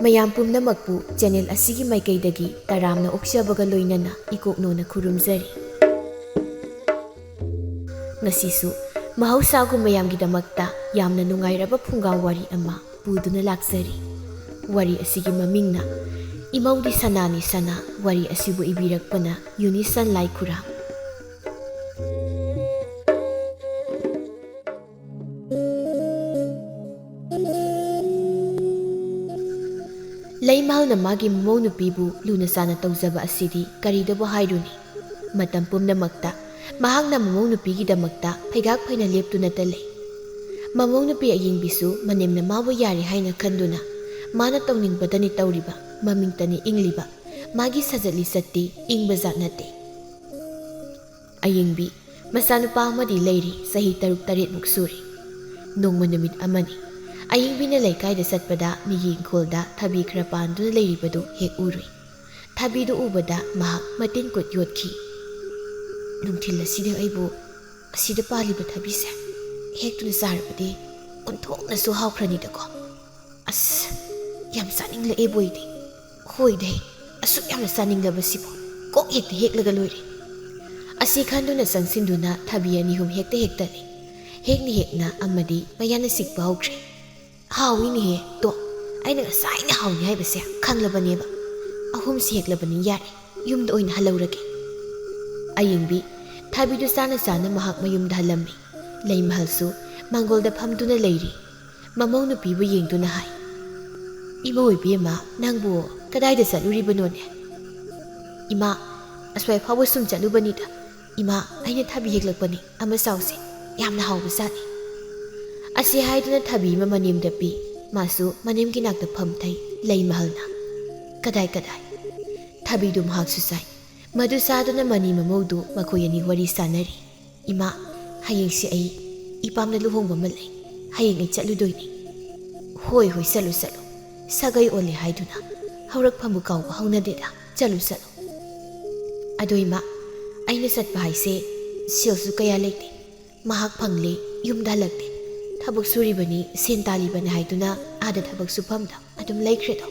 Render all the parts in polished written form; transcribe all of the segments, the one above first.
ꯃꯌꯥꯝ ꯄꯨꯝꯅꯃꯛꯄꯨ ꯆꯦꯅꯦꯜ ꯑꯁꯤꯒꯤ ꯃꯥꯏꯀꯩꯗꯒꯤ ꯇꯔꯥꯝꯅ ꯑꯣꯛꯆꯕꯒ ꯂꯣꯏꯅꯅ ꯏꯀꯣꯛꯅꯣꯅ ꯈꯨꯔꯨꯝꯖꯔꯤ꯫ ꯉꯁꯤꯁꯨ ꯃꯍꯧꯁꯥꯒꯨꯝ ꯃꯌꯥꯝꯒꯤꯗꯃꯛꯇ ꯌꯥꯝꯅ ꯅꯨꯡꯉꯥꯏꯔꯕ ꯐꯨꯡꯒꯥ ꯋꯥꯔꯤ ꯑꯃ ꯄꯨꯗꯨꯅ ꯂꯥꯛꯆꯔꯤ꯫ ꯋꯥꯔꯤ ꯑꯁꯤꯒꯤ ꯃꯃꯤꯡꯅ ꯏꯃꯧꯗꯤ ꯁꯅꯥꯅꯤ ꯁꯅꯥ, ꯋꯥꯔꯤ ꯑꯁꯤꯕꯨ ꯏꯕꯤꯔꯛꯄꯅ ꯌꯨꯅꯤꯁꯟ ꯂꯥꯏꯈꯨꯔꯥꯝ꯫ ꯂꯩꯃꯍꯜꯅ ꯃꯥꯒꯤ ꯃꯃꯧ ꯅꯨꯄꯤꯕꯨ ꯂꯨꯅ ꯆꯥꯟꯅ ꯇꯧꯖꯕ ꯑꯁꯤꯗꯤ ꯀꯔꯤꯗꯕꯨ ꯍꯥꯏꯔꯨꯅꯤ꯫ ꯃꯇꯝ ꯄꯨꯝꯅꯃꯛꯇ ꯃꯍꯥꯛꯅ ꯃꯃꯧ ꯅꯨꯄꯤꯒꯤꯗꯃꯛꯇ ꯐꯩꯒꯥꯛ ꯐꯩꯅ ꯂꯦꯞꯇꯨꯅꯇ ꯂꯩ꯫ ꯃꯃꯧ ꯅꯨꯄꯤ ꯑꯌꯤꯡꯕꯤꯁꯨ ꯃꯅꯦꯝꯅ ꯃꯥꯕꯨ ꯌꯥꯔꯦ ꯍꯥꯏꯅ ꯈꯟꯗꯨꯅ ꯃꯥꯅ ꯇꯧꯅꯤꯡꯕꯗꯅꯤ ꯇꯧꯔꯤꯕ, ꯃꯃꯤꯡꯇꯅꯤ ꯏꯪꯂꯤꯕ, ꯃꯥꯒꯤ ꯁꯖꯠ ꯂꯤꯆꯠꯇꯤ ꯏꯪꯕꯖꯥꯠ ꯅꯠꯇꯦ꯫ ꯑꯌꯤꯡꯕꯤ ꯃꯆꯥꯅꯨꯄꯥ ꯑꯃꯗꯤ ꯂꯩꯔꯤ, ꯆꯍꯤ 6-7ꯃꯨꯛ ꯁꯨꯔꯦ꯫ ꯅꯣꯡꯃ ꯅꯨꯃꯤꯠ ꯑꯃꯅꯤ ꯑꯌꯤꯡꯕꯤꯅ ꯂꯩꯀꯥꯏꯗ ꯆꯠꯄꯗ ꯃꯤꯒꯤ ꯏꯪꯈꯣꯜꯗ ꯊꯕꯤ ꯈꯔ ꯄꯥꯟꯗꯨꯅ ꯂꯩꯔꯤꯕꯗꯨ ꯍꯦꯛ ꯎꯔꯨꯏ꯫ ꯊꯕꯤꯗꯨ ꯎꯕꯗ ꯃꯍꯥꯛ ꯃꯇꯤꯟ ꯀꯨꯠ ꯌꯣꯠꯈꯤ꯫ ꯅꯨꯡꯊꯤꯜ ꯑꯁꯤꯗ ꯑꯩꯕꯨ ꯑꯁꯤꯗ ꯄꯥꯜꯂꯤꯕ ꯊꯕꯤꯁꯦ ꯍꯦꯛꯇꯨꯅ ꯆꯥꯔꯕꯗꯤ ꯑꯣꯟꯊꯣꯛꯅꯁꯨ ꯍꯥꯎꯈ꯭ꯔꯅꯤꯗꯀꯣ꯫ ꯑꯁ, ꯌꯥꯝ ꯆꯥꯅꯤꯡꯂꯛꯑꯦꯕꯨ ꯑꯩꯗꯤ꯫ ꯍꯣꯏꯗꯩ, ꯑꯁꯨꯛ ꯌꯥꯝꯅ ꯆꯥꯅꯤꯡꯂꯕꯁꯤꯕꯨ ꯀꯣꯛ ꯍꯦꯛꯇ ꯍꯦꯛꯂꯒ ꯂꯣꯏꯔꯦ꯫ ꯑꯁꯤ ꯈꯟꯗꯨꯅ ꯆꯪꯁꯤꯟꯗꯨꯅ ꯊꯕꯤ 2-3 ꯍꯦꯛꯇꯅꯤ꯫ ꯍꯦꯛꯅ ꯑꯃꯗꯤ ꯃꯌꯥꯅ ꯆꯤꯛꯄ ꯍꯧꯈ꯭ꯔꯦ꯫ ꯍꯥꯎꯏꯅꯦꯍꯦ ꯇꯣ, ꯑꯩꯅ ꯉꯁꯥꯏꯅ ꯍꯥꯎꯏ ꯍꯥꯏꯕꯁꯦ ꯈꯪꯂꯕꯅꯦꯕ꯫ 3ꯁꯤ ꯍꯦꯛꯂꯕꯅꯤ, ꯌꯥꯔꯦ, ꯌꯨꯝꯗ ꯑꯣꯏꯅ ꯍꯜꯂꯧꯔꯒꯦ꯫ ꯑꯌꯤꯡꯕꯤ ꯊꯕꯤꯗꯨ ꯆꯥꯅ ꯃꯍꯥꯛ ꯃꯌꯨꯝꯗ ꯍꯜꯂꯝꯃꯤ꯫ ꯂꯩꯃꯍꯜꯁꯨ ꯃꯥꯡꯒꯣꯜꯗ ꯐꯝꯗꯨꯅ ꯂꯩꯔꯤ꯫ ꯃꯃꯧ ꯅꯨꯄꯤꯕꯨ ꯌꯦꯡꯗꯨꯅ ꯍꯥꯏ, ꯏꯃꯧ ꯏꯕꯦꯝꯃ, ꯅꯪꯕꯨ ꯀꯗꯥꯏꯗ ꯆꯠꯂꯨꯔꯤꯕꯅꯣꯅꯦ? ꯏꯃꯥ, ꯑꯁ꯭ꯋꯥꯏ ꯐꯥꯎꯕ ꯁꯨꯝ ꯆꯠꯂꯨꯕꯅꯤꯗ꯫ ꯏꯃꯥ, ꯑꯩꯅ ꯊꯕꯤ ꯍꯦꯛꯂꯛꯄꯅꯤ, ꯑꯃ ꯆꯥꯎꯁꯦ, ꯌꯥꯝꯅ ꯍꯥꯎꯕ ꯖꯥꯠꯅꯤ꯫ ꯑꯁꯤ ꯍꯥꯏꯗꯨꯅ ꯊꯕꯤ ꯑꯃ ꯃꯅꯦꯝꯗ ꯄꯤ꯫ ꯃꯥꯁꯨ ꯃꯅꯦꯝꯒꯤ ꯅꯥꯛꯇ ꯐꯝꯊꯩ꯫ ꯂꯩꯃꯍꯜꯅ ꯀꯗꯥꯏ ꯊꯕꯤꯗꯨ ꯃꯍꯥꯛꯁꯨ ꯆꯥꯏ꯫ ꯃꯗꯨ ꯆꯥꯗꯨꯅ ꯃꯅꯤ ꯃꯃꯧꯗꯨ ꯃꯈꯣꯏ ꯑꯅꯤ ꯋꯥꯔꯤ ꯁꯥꯟꯅꯔꯤ꯫ ꯏꯃꯥ, ꯍꯌꯦꯡꯁꯤ ꯑꯩ ꯏꯄꯥꯝꯗ ꯂꯨꯍꯣꯡꯕ ꯑꯃ ꯂꯩ, ꯍꯌꯦꯡ ꯑꯩ ꯆꯠꯂꯨꯗꯣꯏꯅꯤ꯫ ꯍꯣꯏ ꯆꯠꯂꯨ, ꯁꯥꯒꯩ ꯑꯣꯜꯂꯦ ꯍꯥꯏꯗꯨꯅ ꯍꯧꯔꯛꯐꯝꯕꯨ ꯀꯥꯎꯕ ꯍꯧꯅꯗꯦꯗ, ꯆꯠꯂꯨ꯫ ꯑꯗꯣ ꯏꯃꯥ, ꯑꯩꯅ ꯆꯠꯄ ꯍꯥꯏꯁꯦ ꯁꯦꯜꯁꯨ ꯀꯌꯥ ꯂꯩꯇꯦ, ꯃꯍꯥꯛ ꯐꯪꯂꯦ ꯌꯨꯝꯗ ꯍꯜꯂꯛꯇꯦ, ꯊꯕꯛ ꯁꯨꯔꯤꯕꯅꯤ, ꯁꯦꯟ ꯇꯥꯜꯂꯤꯕꯅꯤ ꯍꯥꯏꯗꯨꯅ ꯑꯥꯗ ꯊꯕꯛ ꯁꯨꯐꯝꯗ ꯑꯗꯨꯝ ꯂꯩꯈ꯭ꯔꯦꯗꯣ꯫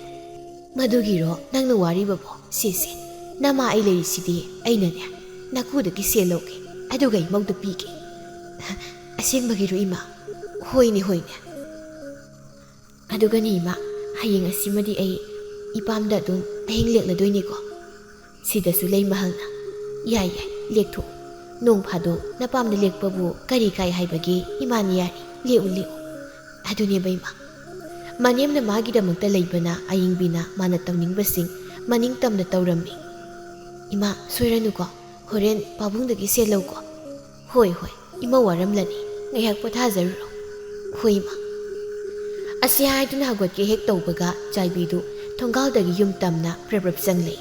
ꯃꯗꯨꯒꯤꯔꯣ ꯅꯪꯅ ꯋꯥꯔꯤꯕꯕꯣ? ꯁꯤꯁꯦ ꯅꯃꯥ ꯑꯩ ꯂꯩꯔꯤꯁꯤꯗꯤ, ꯑꯩꯅꯅꯦ ꯅꯀꯨꯗꯒꯤ ꯁꯦꯜ ꯂꯧꯒꯦ, ꯑꯗꯨꯒ ꯏꯃꯧꯗ ꯄꯤꯒꯦ꯫ ꯑꯁꯦꯡꯕꯒꯤꯔꯣ ꯏꯃꯥ? ꯍꯣꯏꯅꯦ꯫ ꯑꯗꯨꯒꯅꯤ ꯏꯃꯥ, ꯍꯌꯦꯡ ꯑꯁꯤꯃꯗꯤ ꯑꯩ ꯏꯄꯥꯝꯗ ꯑꯗꯨꯝ ꯑꯍꯤꯡ ꯂꯦꯛꯂꯗꯣꯏꯅꯤꯀꯣ꯫ ꯁꯤꯗꯁꯨ ꯂꯩꯃꯍꯜꯅ ꯌꯥꯏ, ꯂꯦꯛꯊꯣꯛꯎ, ꯅꯣꯡ ꯐꯥꯗꯣꯛ ꯅꯄꯥꯝꯗ ꯂꯦꯛꯄꯕꯨ ꯀꯔꯤ ꯀꯥꯏ ꯍꯥꯏꯕꯒꯦ? ꯏꯃꯥꯅ ꯌꯥꯔꯤ, ꯂꯦꯛꯎ꯫ ꯑꯗꯨꯅꯦꯕ ꯏꯃꯥ, ꯃꯅꯦꯝꯅ ꯃꯥꯒꯤꯗꯃꯛꯇ ꯂꯩꯕꯅ ꯑꯌꯤꯡꯕꯤꯅ ꯃꯥꯅ ꯇꯧꯅꯤꯡꯕꯁꯤꯡ ꯃꯅꯤꯡꯇꯝꯅ ꯇꯧꯔꯝꯃꯤ꯫ ꯏꯃꯥ, ꯁꯣꯏꯔꯅꯨꯀꯣ, ꯍꯣꯔꯦꯟ ꯄꯥꯕꯨꯡꯗꯒꯤ ꯁꯦꯜ ꯂꯧꯀꯣ꯫ ꯍꯣꯏ, ꯏꯃꯧ ꯋꯥꯔꯝꯂꯅꯤ, ꯉꯥꯏꯍꯥꯛ ꯄꯣꯊꯥꯖꯔꯨꯔꯣ꯫ ꯍꯣꯏ ꯏꯃꯥ꯫ ꯑꯁꯤ ꯍꯥꯏꯗꯨꯅ ꯍꯧꯒꯠꯀꯦ ꯍꯦꯛ ꯇꯧꯕꯒ ꯆꯥꯏꯕꯤꯗꯨ ꯊꯣꯡꯒꯥꯜꯗꯒꯤ ꯌꯨꯝ ꯇꯝꯅ ꯄ꯭ꯔꯞ ꯆꯪꯂꯛꯏ꯫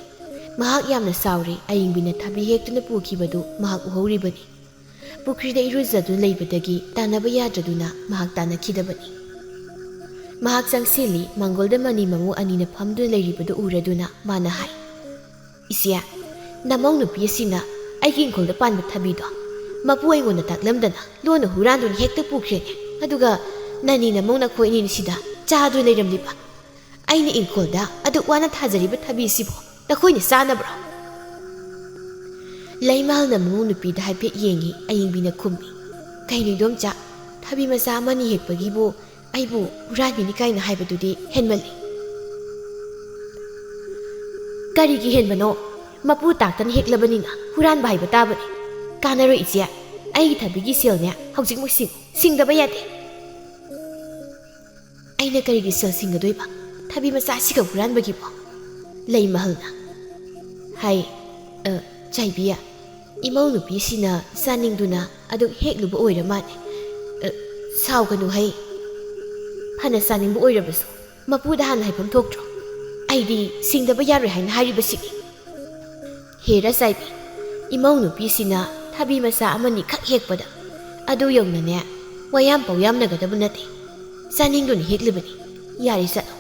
ꯃꯍꯥꯛ ꯌꯥꯝꯅ ꯁꯥꯎꯔꯦ꯫ ꯑꯌꯤꯡꯕꯤꯅ ꯊꯕꯤ ꯍꯦꯛꯇꯨꯅ ꯄꯨꯈꯤꯕꯗꯨ ꯃꯍꯥꯛ ꯎꯍꯧꯔꯤꯕꯅꯤ꯫ ꯄꯨꯈ꯭ꯔꯤꯗ ꯏꯔꯨꯖꯗꯨꯅ ꯂꯩꯕꯗꯒꯤ ꯇꯥꯟꯅꯕ ꯌꯥꯗ꯭ꯔꯗꯨꯅ ꯃꯍꯥꯛ ꯇꯥꯟꯅꯈꯤꯗꯕꯅꯤ꯫ ꯃꯍꯥꯛ ꯆꯪꯁꯤꯜꯂꯤ꯫ ꯃꯥꯡꯒꯣꯜꯗ ꯃꯅꯤ ꯃꯃꯧ ꯑꯅꯤꯅ ꯐꯝꯗꯨꯅ ꯂꯩꯔꯤꯕꯗꯨ ꯎꯔꯗꯨꯅ ꯃꯥꯅ ꯍꯥꯏ, ꯏꯆꯦ, ꯅꯃꯧ ꯅꯨꯄꯤ ꯑꯁꯤꯅ ꯑꯩꯒꯤ ꯏꯪꯈꯣꯜꯗ ꯄꯥꯟꯕ ꯊꯕꯤꯗꯣ ꯃꯄꯨ ꯑꯩꯉꯣꯟꯗ ꯇꯥꯛꯂꯝꯗꯅ ꯂꯣꯟꯅ ꯍꯨꯔꯥꯟꯗꯨꯅ ꯍꯦꯛꯇ ꯄꯨꯈ꯭ꯔꯦꯅꯦ꯫ ꯑꯗꯨꯒ ꯅꯅꯤ ꯅꯃꯧ ꯅꯈꯣꯏ ꯑꯅꯤꯅ ꯁꯤꯗ ꯆꯥꯗꯨꯅ ꯂꯩꯔꯝꯂꯤꯕ꯫ ꯑꯩꯅ ꯏꯪꯈꯣꯜꯗ ꯑꯗꯨꯛ ꯋꯥꯅ ꯊꯥꯖꯔꯤꯕ ꯊꯕꯤꯁꯤꯕꯨ ꯅꯈꯣꯏꯅ ꯆꯥꯅꯕ꯭ꯔꯣ? ꯂꯩꯃꯍꯜꯅ ꯃꯃꯧ ꯅꯨꯄꯤꯗ ꯍꯥꯏꯐꯦꯠ ꯌꯦꯡꯉꯤ꯫ ꯑꯌꯤꯡꯕꯤꯅ ꯈꯨꯝꯃꯤ, ꯀꯩꯅꯣ ꯏꯗꯣꯝꯆꯥ, ꯊꯕꯤ ꯃꯆꯥ ꯑꯃꯅꯤ ꯍꯦꯛꯄꯒꯤꯕꯨ ꯑꯩꯕꯨ ꯍꯨꯔꯥꯟꯕꯤꯅꯤ ꯀꯥꯏꯅ ꯍꯥꯏꯕꯗꯨꯗꯤ ꯍꯦꯟꯃꯜꯂꯤ꯫ ꯀꯔꯤꯒꯤ ꯍꯦꯟꯕꯅꯣ? ꯃꯄꯨ ꯇꯥꯛꯇꯅ ꯍꯦꯛꯂꯕꯅꯤꯅ ꯍꯨꯔꯥꯟꯕ ꯍꯥꯏꯕ ꯇꯥꯕꯅꯤ꯫ ꯀꯥꯟꯅꯔꯣꯏ ꯏꯆꯦ, ꯑꯩꯒꯤ ꯊꯕꯤꯒꯤ ꯁꯦꯜꯅꯦ ꯍꯧꯖꯤꯛꯃꯛ ꯁꯤꯡꯗꯕ ꯌꯥꯗꯦ꯫ ꯑꯩꯅ ꯀꯔꯤꯒꯤ ꯁꯦꯜ ꯁꯤꯡꯒꯗꯣꯏꯕ ꯊꯕꯤ ꯃꯆꯥꯁꯤꯒ ꯍꯨꯔꯥꯟꯕꯒꯤꯕꯣ? ꯂꯩꯃꯍꯜꯅ ꯍꯥꯏ, ꯆꯥꯏꯕꯤ, ꯏꯃꯧ ꯅꯨꯄꯤꯁꯤꯅ ꯆꯥꯅꯤꯡꯗꯨꯅ ꯑꯗꯨꯛ ꯍꯦꯛꯂꯨꯕ ꯑꯣꯏꯔ ꯃꯥꯜꯂꯦ꯫ ꯁꯥꯎꯒꯅꯨ ꯍꯩ, ꯐꯅ ꯆꯥꯅꯤꯡꯕ ꯑꯣꯏꯔꯕꯁꯨ ꯃꯄꯨꯗ ꯍꯥꯟꯅ ꯍꯥꯏꯐꯝ ꯊꯣꯛꯇ꯭ꯔꯣ? ꯑꯩꯗꯤ ꯁꯤꯡꯗꯕ ꯌꯥꯔꯣꯏ ꯍꯥꯏꯅ ꯍꯥꯏꯔꯤꯕꯁꯤꯅꯤ꯫ ꯍꯦꯔ ꯆꯥꯏꯕꯤ, ꯏꯃꯧ ꯅꯨꯄꯤꯁꯤꯅ ꯊꯕꯤ ꯃꯆꯥ ꯑꯃꯅꯤ ꯈꯛ ꯍꯦꯛꯄꯗ ꯑꯗꯨ ꯌꯧꯅꯅꯦ ꯋꯥꯌꯥꯝ ꯄꯧꯌꯥꯝꯅꯒꯗꯕ ꯅꯠꯇꯦ꯫ ꯆꯥꯅꯤꯡꯗꯨꯅ ꯍꯦꯛꯂꯤꯕꯅꯤ, ꯌꯥꯔꯦ ꯆꯠꯂꯣ꯫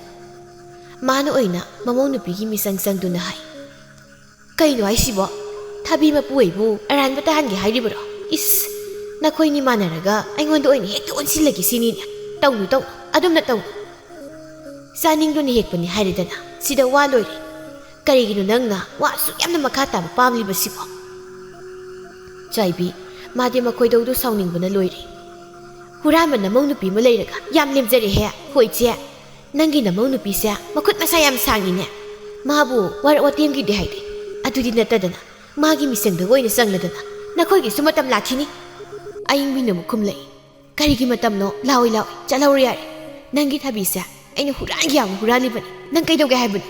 ꯃꯥꯅ ꯑꯣꯏꯅ ꯃꯃꯧ ꯅꯨꯄꯤꯒꯤ ꯃꯤꯆꯪ ꯆꯪꯗꯨꯅ ꯍꯥꯏ, ꯀꯩꯅꯣ ꯍꯥꯏꯁꯤꯕꯣ? ꯊꯕꯤ ꯃꯄꯨ ꯑꯩꯕꯨ ꯑꯔꯥꯟꯕ ꯇꯥꯍꯟꯒꯦ ꯍꯥꯏꯔꯤꯕꯔꯣ? ꯏꯁ, ꯅꯈꯣꯏꯅꯤ ꯃꯥꯟꯅꯔꯒ ꯑꯩꯉꯣꯟꯗ ꯑꯣꯏꯅ ꯍꯦꯛꯇ ꯑꯣꯟꯁꯤꯜꯂꯒꯦ ꯁꯤꯅꯤꯅꯦ꯫ ꯇꯧꯅꯨ, ꯑꯗꯨꯝꯅ ꯇꯧꯅꯨ꯫ ꯆꯥꯅꯤꯡꯗꯨꯅ ꯍꯦꯛꯄꯅꯤ ꯍꯥꯏꯔꯦꯗꯅ ꯁꯤꯗ ꯋꯥ ꯂꯣꯏꯔꯦ ꯀꯔꯤꯒꯤꯅꯣ ꯅꯪꯅ ꯋꯥꯁꯨ ꯌꯥꯝꯅ ꯃꯈꯥ ꯇꯥꯕ ꯄꯥꯝꯂꯤꯕꯁꯤꯕꯣ ꯆꯥꯏꯕꯤ ꯃꯥꯗꯤ ꯃꯈꯣꯏꯗꯧꯗꯨ ꯁꯥꯎꯅꯤꯡꯕꯅ ꯂꯣꯏꯔꯦ ꯍꯨꯔꯥꯟꯕ ꯅꯃꯧ ꯅꯨꯄꯤ ꯑꯃ ꯂꯩꯔꯒ ꯌꯥꯝ ꯂꯦꯝꯖꯔꯦꯍꯦ ꯍꯣꯏ ꯏꯆꯦ ꯅꯪꯒꯤ ꯅꯃꯧ ꯅꯨꯄꯤꯁꯦ ꯃꯈꯨꯠ ꯃꯁꯥ ꯌꯥꯝ ꯁꯥꯡꯉꯤꯅꯦ ꯃꯥꯕꯨ ꯋꯥꯔꯛ ꯋꯥꯇꯦꯝꯒꯤꯗꯤ ꯍꯥꯏꯗꯦ ꯑꯗꯨꯗꯤ ꯅꯠꯇꯗꯅ ꯃꯥꯒꯤ ꯃꯤꯆꯪꯗ ꯑꯣꯏꯅ ꯆꯪꯂꯗꯅ ꯅꯈꯣꯏꯒꯤꯁꯨ ꯃꯇꯝ ꯂꯥꯛꯈꯤꯅꯤ ꯑꯏꯪꯕꯤꯅ ꯑꯃꯨꯛ ꯈꯨꯝꯂꯛꯏ ꯀꯔꯤꯒꯤ ꯃꯇꯝꯅꯣ ꯂꯥꯎꯏ ꯂꯥꯎꯏ ꯆꯠꯍꯧꯔꯣ ꯌꯥꯔꯦ ꯅꯪꯒꯤ ꯊꯕꯤꯁꯦ ꯑꯩꯅ ꯍꯨꯔꯥꯟꯒꯤ ꯌꯥꯝꯅ ꯍꯨꯔꯥꯜꯂꯤꯕꯅꯤ ꯅꯪ ꯀꯩꯗꯧꯒꯦ ꯍꯥꯏꯕꯅꯣ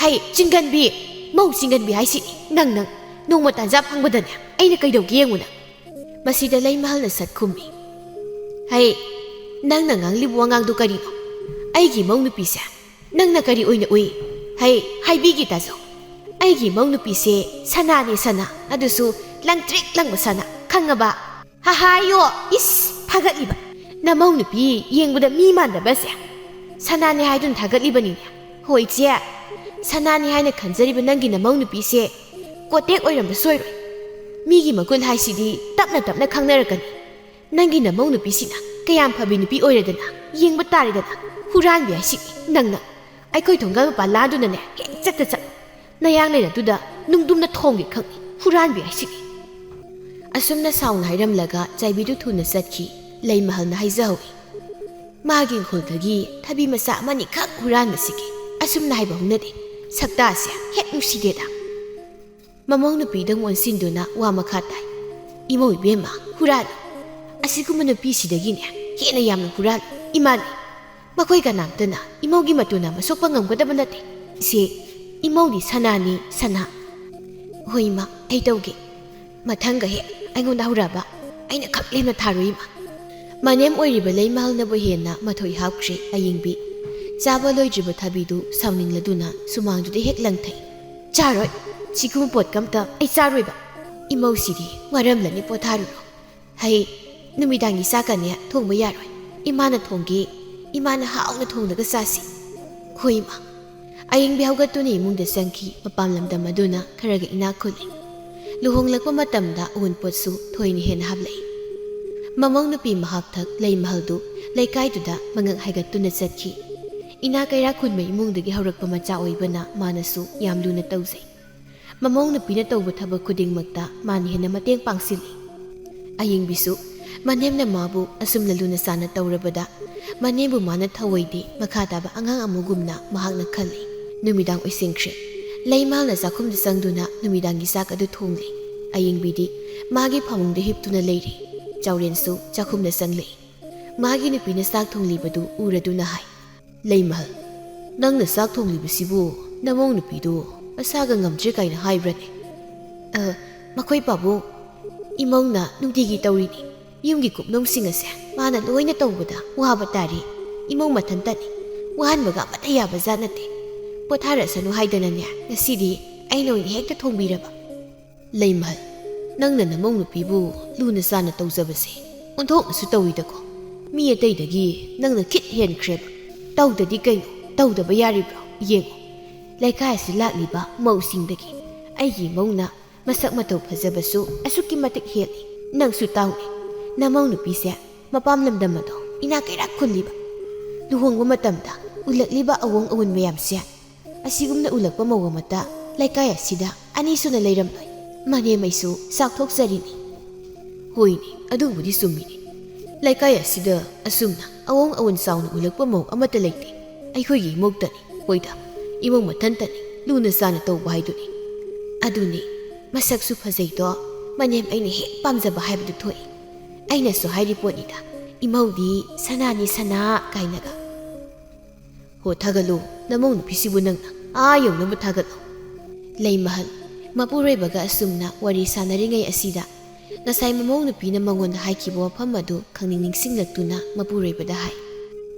ꯍꯩ ꯆꯤꯡꯒꯟꯕꯤ ꯃꯧ ꯆꯤꯡꯒꯟꯕꯤ ꯍꯥꯏꯁꯤꯅꯤ ꯅꯪ ꯅꯣꯡꯃ ꯇꯥꯟꯖꯥ ꯐꯪꯕꯗꯅꯦ ꯑꯩꯅ ꯀꯩꯗꯧꯒꯦ ꯌꯦꯡꯉꯨꯅ ꯃꯁꯤꯗ ꯂꯩꯃꯍꯜꯅ ꯁꯠ ꯈꯨꯝꯃꯤ ꯍꯩ ꯅꯪꯅ ꯉꯥꯡꯂꯤꯕ ꯋꯥꯉꯥꯡꯗꯨ ꯀꯔꯤꯅꯣ ꯑꯩꯒꯤ ꯃꯧ ꯅꯨꯄꯤꯁꯦ ꯅꯪꯅ ꯀꯔꯤ ꯑꯣꯏꯅ ꯎꯏ ꯍꯩ ꯍꯥꯏꯕꯤꯒꯦ ꯇꯥꯖꯧ ꯑꯩꯒꯤ ꯃꯧ ꯅꯨꯄꯤꯁꯦ ꯁꯅꯥꯅꯦ ꯁꯅꯥ ꯑꯗꯨꯁꯨ ꯂꯪꯇ꯭ꯔꯤꯛ ꯂꯪꯕ ꯁꯅꯥ ꯈꯪꯉꯕ ꯍꯥꯍꯥꯌꯣ ꯏꯁ ꯊꯥꯒꯠꯂꯤꯕ ꯅꯃꯧ ꯅꯨꯄꯤ ꯌꯦꯡꯕꯗ ꯃꯤ ꯃꯥꯟꯗꯕꯁꯦ ꯁꯅꯥꯅꯦ ꯍꯥꯏꯗꯨꯅ ꯊꯥꯒꯠꯂꯤꯕꯅꯤꯅꯦ ꯍꯣꯏ ꯏꯆꯦ ꯁꯅꯥꯅꯦ ꯍꯥꯏꯅ ꯈꯟꯖꯔꯤꯕ ꯅꯪꯒꯤ ꯅꯃꯧ ꯅꯨꯄꯤꯁꯦ ꯀꯣꯇꯦꯛ ꯑꯣꯏꯔꯝꯕ ꯁꯣꯏꯔꯣꯏ ꯃꯤꯒꯤ ꯃꯒꯨꯟ ꯍꯥꯏꯁꯤꯗꯤ ꯇꯞꯅ ꯇꯞꯅ ꯈꯪꯅꯔꯛꯀꯅꯤ ꯅꯪꯒꯤ ꯅꯃꯧ ꯅꯨꯄꯤꯁꯤꯅ ꯀꯌꯥꯝ ꯐꯕꯤ ꯅꯨꯄꯤ ꯑꯣꯏꯔꯗꯅ ꯌꯦꯡꯕ ꯇꯥꯔꯦꯗꯅ ꯍꯨꯔꯥꯟꯕꯤ ꯍꯥꯏꯁꯤꯅꯤ ꯅꯪꯅ ꯑꯩꯈꯣꯏ ꯊꯣꯡꯒꯥꯜ ꯃꯄꯥꯟ ꯂꯥꯟꯗꯨꯅꯅꯦ ꯍꯦꯛ ꯆꯠꯂꯨ ꯅꯌꯥꯡ ꯂꯩꯔꯛꯇꯨꯗ ꯅꯨꯡꯗꯨꯝꯅ ꯊꯣꯡꯒꯦ ꯈꯪꯅꯤ ꯍꯨꯔꯥꯟꯕꯤ ꯍꯥꯏꯁꯤꯅꯤ ꯑꯁꯨꯝꯅ ꯁꯥꯎꯅ ꯍꯥꯏꯔꯝꯂꯒ ꯆꯥꯏꯕꯤꯗꯨ ꯊꯨꯅ ꯆꯠꯈꯤ ꯂꯩꯃꯍꯜꯅ ꯍꯥꯏꯖꯍꯧꯏ ꯃꯥꯒꯤ ꯏꯪꯈꯣꯜꯗꯒꯤ ꯊꯕꯤ ꯃꯆꯥ ꯑꯃꯅꯤꯈꯛ ꯍꯨꯔꯥꯟꯕꯁꯤꯒꯤ ꯑꯁꯨꯝꯅ ꯍꯥꯏꯕ ꯍꯧꯅꯗꯦ ꯁꯛꯇꯥꯁꯦ ꯍꯦꯛ ꯅꯨꯡꯁꯤꯗꯦꯗ ꯃꯃꯧ ꯅꯨꯄꯤꯗꯪ ꯑꯣꯟꯁꯤꯟꯗꯨꯅ ꯋꯥ ꯃꯈꯥ ꯇꯥꯏ ꯏꯃꯧ ꯏꯕꯦꯝꯃ ꯍꯨꯔꯥꯜꯂꯨ ꯑꯁꯤꯒꯨꯝꯕ ꯅꯨꯄꯤꯁꯤꯗꯒꯤꯅꯦ ꯍꯦꯟꯅ ꯌꯥꯝꯅ ꯍꯨꯔꯥꯜꯂꯨ ꯏꯃꯥꯅꯤ ꯃꯈꯣꯏ ꯀꯅꯥꯝꯇꯅ ꯏꯃꯧꯒꯤ ꯃꯇꯨꯅ ꯃꯁꯣꯛꯄ ꯉꯝꯒꯗꯕ ꯅꯠꯇꯦ ꯏꯆꯦ ꯏꯃꯧꯗꯤ ꯁꯅꯥꯅꯤ ꯁꯅꯥ ꯍꯣꯏ ꯏꯃꯥ ꯑꯩ ꯇꯧꯒꯦ ꯃꯊꯪꯒ ꯍꯦꯛ ꯑꯩꯉꯣꯟꯗ ꯍꯧꯔꯛꯑꯕ ꯑꯩꯅ ꯈꯛ ꯂꯦꯝꯅ ꯊꯥꯔꯣꯏ ꯏꯃꯥ ꯃꯅꯦꯝ ꯑꯣꯏꯔꯤꯕ ꯂꯩꯃꯍꯜꯅꯕꯨ ꯍꯦꯟꯅ ꯃꯊꯣꯏ ꯍꯥꯞꯈ꯭ꯔꯦ ꯑꯌꯤꯡꯕꯤ ꯆꯥꯕ ꯂꯣꯏꯗ꯭ꯔꯤꯕ ꯊꯕꯤꯗꯨ ꯁꯥꯎꯅꯤꯡꯂꯗꯨꯅ ꯁꯨꯃꯥꯡꯗꯨꯗ ꯍꯦꯛ ꯂꯪꯊꯩ ꯆꯥꯔꯣꯏ ꯁꯤꯒꯨꯝꯕ ꯄꯣꯠꯀꯝꯇ ꯑꯩ ꯆꯥꯔꯣꯏꯕ ꯏꯃꯧꯁꯤꯗꯤ ꯋꯥꯔꯝꯂꯅꯤ ꯄꯣꯊꯥꯔꯨꯔꯣ ꯍꯩ ꯅꯨꯃꯤꯗꯥꯡꯒꯤ ꯆꯥꯛꯀꯅꯦ ꯊꯣꯡꯕ ꯌꯥꯔꯣꯏ ꯏꯃꯥꯅ ꯊꯣꯡꯒꯦ ꯏꯃꯥꯅ ꯍꯥꯎꯅ ꯊꯣꯡꯂꯒ ꯆꯥꯁꯤ ꯍꯣꯏ ꯏꯃꯥ ꯑꯌꯤꯡꯕꯤ ꯍꯧꯒꯠꯇꯨꯅ ꯏꯃꯨꯡꯗ ꯆꯪꯈꯤ ꯃꯄꯥꯝ ꯂꯝꯗꯝ ꯑꯗꯨꯅ ꯈꯔꯒ ꯏꯅꯥꯛ ꯈꯨꯜꯂꯤ ꯂꯨꯍꯣꯡꯂꯛꯄ ꯃꯇꯝꯗ ꯑꯎꯟꯄꯣꯠꯁꯨ ꯊꯣꯏꯅ ꯍꯦꯟꯅ ꯍꯥꯞꯂꯛꯏ ꯃꯃꯧ ꯅꯨꯄꯤ ꯃꯍꯥꯛꯊꯛ ꯂꯩꯃꯍꯜꯗꯨ ꯂꯩꯀꯥꯏꯗꯨꯗ ꯃꯉꯛ ꯍꯥꯏꯒꯠꯇꯨꯅ ꯆꯠꯈꯤ ꯏꯅꯥ ꯀꯩꯔꯥ ꯈꯨꯟꯕ ꯏꯃꯨꯡꯗꯒꯤ ꯍꯧꯔꯛꯄ ꯃꯆꯥ ꯑꯣꯏꯕꯅ ꯃꯥꯅꯁꯨ ꯌꯥꯝ ꯂꯨꯅ ꯇꯧꯖꯩ ꯃꯃꯧ ꯅꯨꯄꯤꯅ ꯇꯧꯕ ꯊꯕꯛ ꯈꯨꯗꯤꯡꯃꯛꯇ ꯃꯥꯅ ꯍꯦꯟꯅ ꯃꯇꯦꯡ ꯄꯥꯡꯁꯤꯜꯂꯤ ꯑꯌꯤꯡꯕꯤꯁꯨ ꯃꯅꯦꯝꯅ ꯃꯥꯕꯨ ꯑꯁꯨꯝꯅ ꯂꯨꯅ ꯆꯥꯟꯅ ꯇꯧꯔꯕꯗ ꯃꯅꯦꯝꯕꯨ ꯃꯥꯅ ꯊꯧꯑꯣꯏꯗꯦ ꯃꯈꯥ ꯇꯥꯕ ꯑꯉꯥꯡ ꯑꯃꯒꯨꯝꯅ ꯃꯍꯥꯛꯅ ꯈꯜꯂꯤ ꯅꯨꯃꯤꯗꯥꯡ ꯑꯣꯏꯁꯤꯟꯈ꯭ꯔꯦ ꯂꯩꯃꯍꯜꯅ ꯆꯥꯛꯈꯨꯝꯗ ꯆꯪꯗꯨꯅ ꯅꯨꯃꯤꯗꯥꯡꯒꯤ ꯆꯥꯛ ꯑꯗꯨ ꯊꯣꯡꯂꯤ ꯑꯌꯤꯡꯕꯤꯗꯤ ꯃꯥꯒꯤ ꯐꯃꯨꯡꯗ ꯍꯤꯞꯇꯨꯅ ꯂꯩꯔꯤ ꯆꯥꯎꯔꯦꯟꯁꯨ ꯆꯥꯛꯈꯨꯝꯗ ꯆꯪꯂꯛꯏ ꯃꯥꯒꯤ ꯅꯨꯄꯤꯅ ꯆꯥꯛ ꯊꯣꯡꯂꯤꯕꯗꯨ ꯎꯔꯗꯨꯅ ꯍꯥꯏ ꯂꯩꯃꯍꯜ ꯅꯪꯅ ꯆꯥꯛ ꯊꯣꯡꯂꯤꯕꯁꯤꯕꯨ ꯅꯃꯧ ꯅꯨꯄꯤꯗꯨ ꯃꯁꯥꯒ ꯉꯝꯗ꯭ꯔꯦ ꯀꯥꯏꯅ ꯍꯥꯏꯕ꯭ꯔꯅꯦ ꯃꯈꯣꯏ ꯄꯥꯕꯨꯡ ꯏꯃꯧꯅ ꯅꯨꯡꯇꯤꯒꯤ ꯇꯧꯔꯤꯅꯤ ꯌꯨꯝꯒꯤ ꯀꯨꯞꯅꯣꯝꯁꯤꯡ ꯑꯁꯦ ꯃꯥꯅ ꯂꯣꯏꯅ ꯇꯧꯕꯗ ꯋꯥꯕ ꯇꯥꯔꯤ ꯏꯃꯧ ꯃꯊꯟꯇꯅꯤ ꯋꯥꯍꯟꯕꯒ ꯑꯃꯠꯇ ꯌꯥꯕ ꯖꯥꯠ ꯅꯠꯇꯦ ꯄꯣꯊꯥꯔꯁꯅꯨ ꯍꯥꯏꯗꯅꯅꯦ ꯉꯁꯤꯗꯤ ꯑꯩꯅ ꯑꯣꯏꯅ ꯍꯦꯛꯇ ꯊꯣꯡꯕꯤꯔꯕ ꯂꯩꯃꯍꯜ ꯅꯪꯅ ꯅꯃꯧ ꯅꯨꯄꯤꯕꯨ ꯂꯨꯅ ꯆꯥꯅ ꯇꯧꯖꯕꯁꯦ ꯑꯣꯟꯊꯣꯛꯅꯁꯨ ꯇꯧꯏꯗꯀꯣ ꯃꯤ ꯑꯇꯩꯗꯒꯤ ꯅꯪꯅ ꯈꯤꯠ ꯍꯦꯟꯈ꯭ꯔꯦꯕ ꯇꯧꯗꯗꯤ ꯀꯩꯅꯣ ꯇꯧꯗꯕ ꯌꯥꯔꯤꯕ꯭ꯔꯣ ꯌꯦꯡꯉꯣ ꯂꯩꯀꯥꯏ ꯑꯁꯤ ꯂꯥꯛꯂꯤꯕ ꯃꯧꯁꯤꯡꯗꯒꯤ ꯑꯩꯒꯤ ꯃꯧꯅ ꯃꯁꯛ ꯃꯇꯧ ꯐꯖꯕꯁꯨ ꯑꯁꯨꯛꯀꯤ ꯃꯇꯤꯛ ꯍꯦꯜꯂꯤ ꯅꯪꯁꯨ ꯇꯥꯎꯅꯤ ꯅꯃꯧ ꯅꯨꯄꯤꯁꯦ ꯃꯄꯥꯝ ꯂꯝꯗꯝ ꯑꯗꯣ ꯏꯅꯥꯛ ꯀꯩꯔꯥꯛ ꯈꯨꯜꯂꯤꯕ ꯂꯨꯍꯣꯡꯕ ꯃꯇꯝꯗ ꯎꯜꯂꯛꯂꯤꯕ ꯑꯋꯣꯡ ꯑꯋꯨꯟ ꯃꯌꯥꯝꯁꯦ ꯑꯁꯤꯒꯨꯝꯅ ꯎꯜꯂꯛꯄ ꯃꯧ ꯑꯃꯠꯇ ꯂꯩꯀꯥꯏ ꯑꯁꯤꯗ ꯑꯅꯤ ꯁꯨꯅ ꯂꯩꯔꯝꯂꯣꯏ ꯃꯅꯦꯝ ꯑꯩꯁꯨ ꯆꯥꯎꯊꯣꯛꯆꯔꯤꯅꯤ ꯍꯣꯏꯅꯦ ꯑꯗꯨꯕꯨꯗꯤ ꯆꯨꯝꯃꯤꯅꯤ ꯂꯩꯀꯥꯏ ꯑꯁꯤꯗ ꯑꯁꯨꯝꯅ ꯑꯋꯣꯡ ꯑꯋꯨꯟ ꯆꯥꯎꯅ ꯎꯜꯂꯛꯄ ꯃꯧ ꯑꯃꯠꯇ ꯂꯩꯇꯦ ꯑꯩꯈꯣꯏꯒꯤ ꯏꯃꯧꯇꯅꯤ ꯍꯣꯏꯗ ꯏꯃꯧ ꯃꯊꯟꯇꯅꯤ ꯂꯨꯅ ꯆꯥꯅ ꯇꯧꯕ ꯍꯥꯏꯗꯨꯅꯤ ꯑꯗꯨꯅꯤ ꯃꯁꯛꯁꯨ ꯐꯖꯩꯗꯣ ꯃꯅꯦꯝ ꯑꯩꯅ ꯍꯦꯛ ꯄꯥꯝꯖꯕ ꯍꯥꯏꯕꯗꯨ ꯊꯣꯛꯏ ꯑꯩꯅꯁꯨ ꯍꯥꯏꯔꯤ ꯄꯣꯠꯅꯤꯗ ꯏꯃꯧꯗꯤ ꯁꯅꯥꯅꯤ ꯁꯅꯥ ꯀꯥꯏꯅꯒ ꯍꯣ ꯊꯥꯒꯠꯂꯨ ꯅꯃꯧ ꯅꯨꯄꯤꯁꯤꯕꯨ ꯅꯪꯅ ꯌꯧꯅꯕ ꯊꯥꯒꯠꯂꯨ ꯂꯩꯃꯍꯜ ꯃꯄꯨꯔꯣꯏꯕꯒ ꯑꯁꯨꯝꯅ ꯋꯥꯔꯤ ꯁꯥꯟꯅꯔꯤꯉꯩ ꯑꯁꯤꯗ ꯉꯁꯥꯏ ꯃꯃꯧ ꯅꯨꯄꯤꯅ ꯃꯉꯣꯟꯗ ꯍꯥꯏꯈꯤꯕ ꯋꯥꯐꯝ ꯑꯗꯨ ꯈꯪꯅꯤꯡ ꯅꯤꯡꯁꯤꯡꯂꯛꯇꯨꯅ ꯃꯄꯨꯔꯣꯏꯕꯗ ꯍꯥꯏ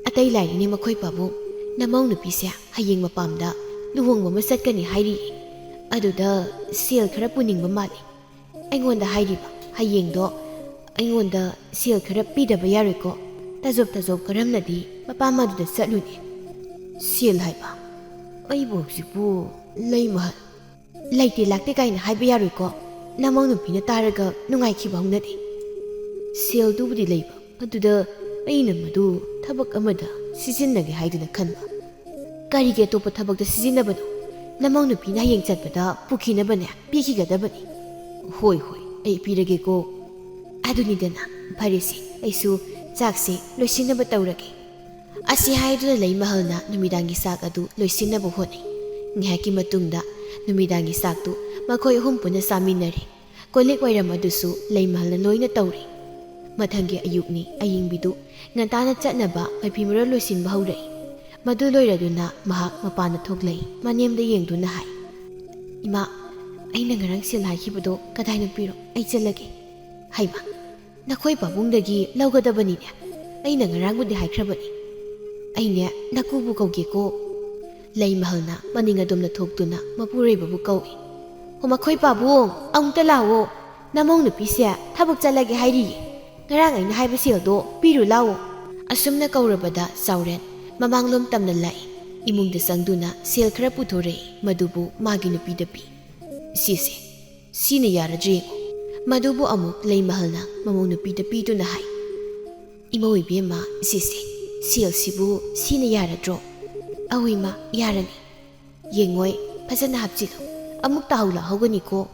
ꯑꯇꯩ ꯂꯥꯏꯔꯤꯅꯤ ꯃꯈꯣꯏ ꯄꯥꯕꯨꯡ ꯅꯃꯧ ꯅꯨꯄꯤꯁꯦ ꯍꯌꯦꯡ ꯃꯄꯥꯝꯗ ꯂꯨꯍꯣꯡꯕ ꯑꯃ ꯆꯠꯀꯅꯤ ꯍꯥꯏꯔꯤꯌꯦ ꯑꯗꯨꯗ ꯁꯦꯜ ꯈꯔ ꯄꯨꯅꯤꯡꯕ ꯃꯥꯜꯂꯤ ꯑꯩꯉꯣꯟꯗ ꯍꯥꯏꯔꯤꯕ ꯍꯌꯦꯡꯗꯣ ꯑꯩꯉꯣꯟꯗ ꯁꯦꯜ ꯈꯔ ꯄꯤꯗꯕ ꯌꯥꯔꯣꯏꯀꯣ ꯇꯥꯖꯣꯞ ꯀꯔꯝꯅꯗꯤ ꯃꯄꯥꯝ ꯑꯗꯨꯗ ꯆꯠꯂꯨꯅꯤ ꯁꯦꯜ ꯍꯥꯏꯕ ꯑꯩꯕꯨ ꯍꯧꯖꯤꯛꯄꯨ ꯂꯩꯃꯍꯜ ꯂꯩꯇꯦ ꯂꯥꯛꯇꯦ ꯀꯥꯏꯅ ꯍꯥꯏꯕ ꯌꯥꯔꯣꯏꯀꯣ ꯅꯃꯧ ꯅꯨꯄꯤꯅ ꯇꯥꯔꯒ ꯅꯨꯡꯉꯥꯏꯈꯤꯕ ꯍꯧꯅꯗꯦ ꯁꯦꯜꯗꯨꯕꯨꯗꯤ ꯂꯩꯕ ꯑꯗꯨꯗ ꯑꯩꯅ ꯃꯗꯨ ꯊꯕꯛ ꯑꯃꯗ ꯁꯤꯖꯤꯟꯅꯒꯦ ꯍꯥꯏꯗꯨꯅ ꯈꯟꯕ ꯀꯔꯤꯒꯤ ꯑꯇꯣꯞꯄ ꯊꯕꯛꯇ ꯁꯤꯖꯤꯟꯅꯕꯅꯣ? ꯅꯃꯧ ꯅꯨꯄꯤꯅ ꯍꯌꯦꯡ ꯆꯠꯄꯗ ꯄꯨꯈꯤꯅꯕꯅꯦ ꯄꯤꯈꯤꯒꯗꯕꯅꯤ꯫ ꯍꯣꯏ ꯍꯣꯏ ꯑꯩ ꯄꯤꯔꯒꯦꯀꯣ꯫ ꯑꯗꯨꯅꯤꯗꯅ ꯐꯔꯦꯁꯦ ꯑꯩꯁꯨ ꯆꯥꯛꯁꯦ ꯂꯣꯏꯁꯤꯟꯅꯕ ꯇꯧꯔꯒꯦ꯫ ꯑꯁꯤ ꯍꯥꯏꯗꯨꯅ ꯂꯩꯃꯍꯜꯅ ꯅꯨꯃꯤꯗꯥꯡꯒꯤ ꯆꯥꯛ ꯑꯗꯨ ꯂꯣꯏꯁꯤꯟꯅꯕ ꯍꯣꯠꯅꯩ꯫ ꯉꯥꯏꯍꯥꯛꯀꯤ ꯃꯇꯨꯡꯗ ꯅꯨꯃꯤꯗꯥꯡꯒꯤ ꯆꯥꯛꯇꯨ ꯃꯈꯣꯏ ꯑꯍꯨꯝ ꯄꯨꯟꯅ ꯆꯥꯃꯤꯟꯅꯔꯦ꯫ ꯀꯣꯜꯂꯤꯛ ꯋꯥꯏꯔꯝ ꯑꯗꯨꯁꯨ ꯂꯩꯃꯍꯜꯅ ꯂꯣꯏꯅ ꯇꯧꯔꯦ꯫ ꯃꯊꯪꯒꯤ ꯑꯌꯨꯛꯅꯤ ꯑꯌꯤꯡꯕꯤꯗꯨ ꯉꯟꯇꯥꯅ ꯆꯠꯅꯕ ꯃꯐꯤ ꯃꯔꯣꯜ ꯂꯣꯏꯁꯤꯟꯕ ꯍꯧꯔꯛꯏ꯫ ꯃꯗꯨ ꯂꯣꯏꯔꯗꯨꯅ ꯃꯍꯥꯛ ꯃꯄꯥꯟꯗ ꯊꯣꯛꯂꯛꯏ꯫ ꯃꯅꯦꯝꯗ ꯌꯦꯡꯗꯨꯅ ꯍꯥꯏ, ꯏꯃꯥ, ꯑꯩꯅ ꯉꯔꯥꯡ ꯁꯦꯜ ꯍꯥꯏꯈꯤꯕꯗꯣ ꯀꯗꯥꯏꯅꯣ ꯄꯤꯔꯣ, ꯑꯩ ꯆꯠꯂꯒꯦ꯫ ꯍꯩꯃꯥ, ꯅꯈꯣꯏ ꯄꯥꯕꯨꯡꯗꯒꯤ ꯂꯧꯒꯗꯕꯅꯤꯅꯦ꯫ ꯑꯩꯅ ꯉꯔꯥꯡꯕꯨꯗꯤ ꯍꯥꯏꯈ꯭ꯔꯕꯅꯤ꯫ ꯑꯩꯅꯦ ꯅꯀꯨꯕꯨ ꯀꯧꯒꯦꯀꯣ꯫ ꯂꯩꯃꯍꯜꯅ ꯃꯅꯤꯡ ꯑꯗꯣꯝꯗ ꯊꯣꯛꯇꯨꯅ ꯃꯄꯨꯔꯣꯏꯕꯕꯨ ꯀꯧꯏ꯫ ꯃꯈꯣꯏ ꯄꯥꯕꯨꯡ ꯑꯃꯨꯛꯇ ꯂꯥꯛꯑꯣ, ꯅꯃꯧ ꯅꯨꯄꯤꯁꯦ ꯊꯕꯛ ꯆꯠꯂꯒꯦ ꯍꯥꯏꯔꯤꯌꯦ꯫ ꯉꯔꯥꯡ ꯑꯩꯅ ꯍꯥꯏꯕ ꯁꯦꯜꯗꯣ ꯄꯤꯔꯨ ꯂꯥꯛꯑꯣ꯫ ꯑꯁꯨꯝꯅ ꯀꯧꯔꯕꯗ ꯆꯥꯎꯔꯦꯟ ꯃꯃꯥꯡꯂꯣꯝ ꯇꯝꯅ ꯂꯥꯛꯏ꯫ ꯏꯃꯨꯡꯗ ꯆꯪꯗꯨꯅ ꯁꯦꯜ ꯈꯔ ꯄꯨꯊꯣꯔꯛꯏ꯫ ꯃꯗꯨꯕꯨ ꯃꯥꯒꯤ ꯅꯨꯄꯤꯗ ꯄꯤ꯫ ꯁꯤꯁꯦ, ꯁꯤꯅ ꯌꯥꯔꯗ꯭ꯔ ꯌꯦꯡꯉꯣ꯫ ꯃꯗꯨꯕꯨ ꯑꯃꯨꯛ ꯂꯩꯃꯍꯜꯅ ꯃꯃꯧ ꯅꯨꯄꯤꯗ ꯄꯤꯗꯨꯅ ꯍꯥꯏ, ꯏꯃꯧ ꯏꯕꯦꯝꯃ, ꯁꯤꯁꯦ, ꯁꯦꯜꯁꯤꯕꯨ ꯁꯤꯅ ꯌꯥꯔꯗ꯭ꯔꯣ? ꯑꯍꯣꯏ ꯏꯃꯥ, ꯌꯥꯔꯅꯤ꯫ ꯌꯦꯡꯉꯣꯏ, ꯐꯖꯅ ꯍꯥꯞꯆꯤꯜꯂꯨ, ꯑꯃꯨꯛ ꯇꯥꯍꯧ ꯂꯥꯛꯍꯧꯒꯅꯤꯀꯣ꯫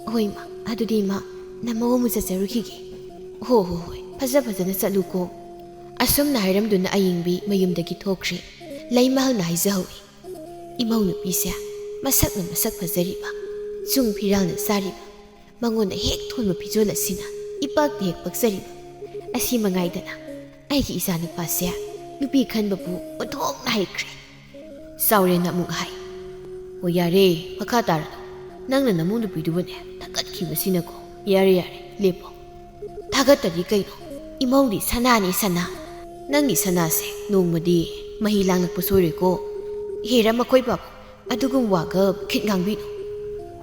ꯍꯣꯏ ꯏꯃꯥ, ꯑꯗꯨꯗꯤ ꯏꯃꯥ ꯅꯃꯧ ꯑꯃꯨꯛ ꯆꯠꯆꯔꯨꯈꯤꯒꯦ꯫ ꯍꯣꯏ ꯐꯖꯅ ꯆꯠꯂꯨꯀꯣ꯫ ꯑꯁꯨꯝꯅ ꯍꯥꯏꯔꯝꯗꯨꯅ ꯑꯌꯤꯡꯕꯤ ꯃꯌꯨꯝꯗꯒꯤ ꯊꯣꯛꯈ꯭ꯔꯦ꯫ ꯂꯩꯃꯍꯜꯅ ꯍꯥꯏꯖꯍꯧꯏ, ꯏꯃꯧ ꯅꯨꯄꯤꯁꯦ ꯃꯁꯛꯅ ꯃꯁꯛ ꯐꯖꯔꯤꯕ, ꯆꯨꯡ ꯐꯤꯔꯥꯜꯅ ꯆꯥꯔꯤꯕ, ꯃꯉꯣꯟꯗ ꯍꯦꯛ ꯊꯣꯟꯕ ꯐꯤꯖꯣꯜ ꯑꯁꯤꯅ ꯏꯄꯛꯇ ꯍꯦꯛ ꯄꯛꯆꯔꯤꯕ, ꯑꯁꯤ ꯃꯉꯥꯏꯗꯅ ꯑꯩꯒꯤ ꯏꯆꯥ ꯅꯨꯄꯥꯁꯦ ꯅꯨꯄꯤ ꯈꯟꯕꯕꯨ ꯑꯣꯟꯊꯣꯛꯅ ꯍꯩꯈ꯭ꯔꯦ꯫ ꯆꯥꯎꯔꯦꯟꯅ ꯑꯃꯨꯛ ꯍꯥꯏ, ꯍꯣꯏ ꯌꯥꯔꯦ, ꯃꯈꯥ ꯇꯥꯔꯅꯨ꯫ ꯅꯪꯅ ꯅꯃꯧ ꯅꯨꯄꯤꯗꯨꯕꯨꯅꯦ ꯊꯥꯒꯠꯈꯤꯕꯁꯤꯅꯀꯣ꯫ ꯌꯥꯔꯦ ꯂꯦꯞꯄꯣ꯫ ꯊꯥꯒꯠꯇꯗꯤ ꯀꯩꯅꯣ, ꯏꯃꯧꯗꯤ ꯁꯅꯥꯅꯤ ꯁꯅꯥ꯫ ꯅꯪꯒꯤ ꯁꯅꯥꯁꯦ ꯅꯣꯡꯃꯗꯤ ꯃꯍꯤ ꯂꯥꯡꯂꯛꯄ ꯁꯣꯏꯔꯣꯏꯀꯣ꯫ ꯍꯦꯔ ꯃꯈꯣꯏ ꯄꯥꯕꯨꯡ, ꯑꯗꯨꯒꯨꯝ ꯋꯥꯒ ꯈꯤꯠ ꯉꯥꯡꯕꯤꯅꯨ꯫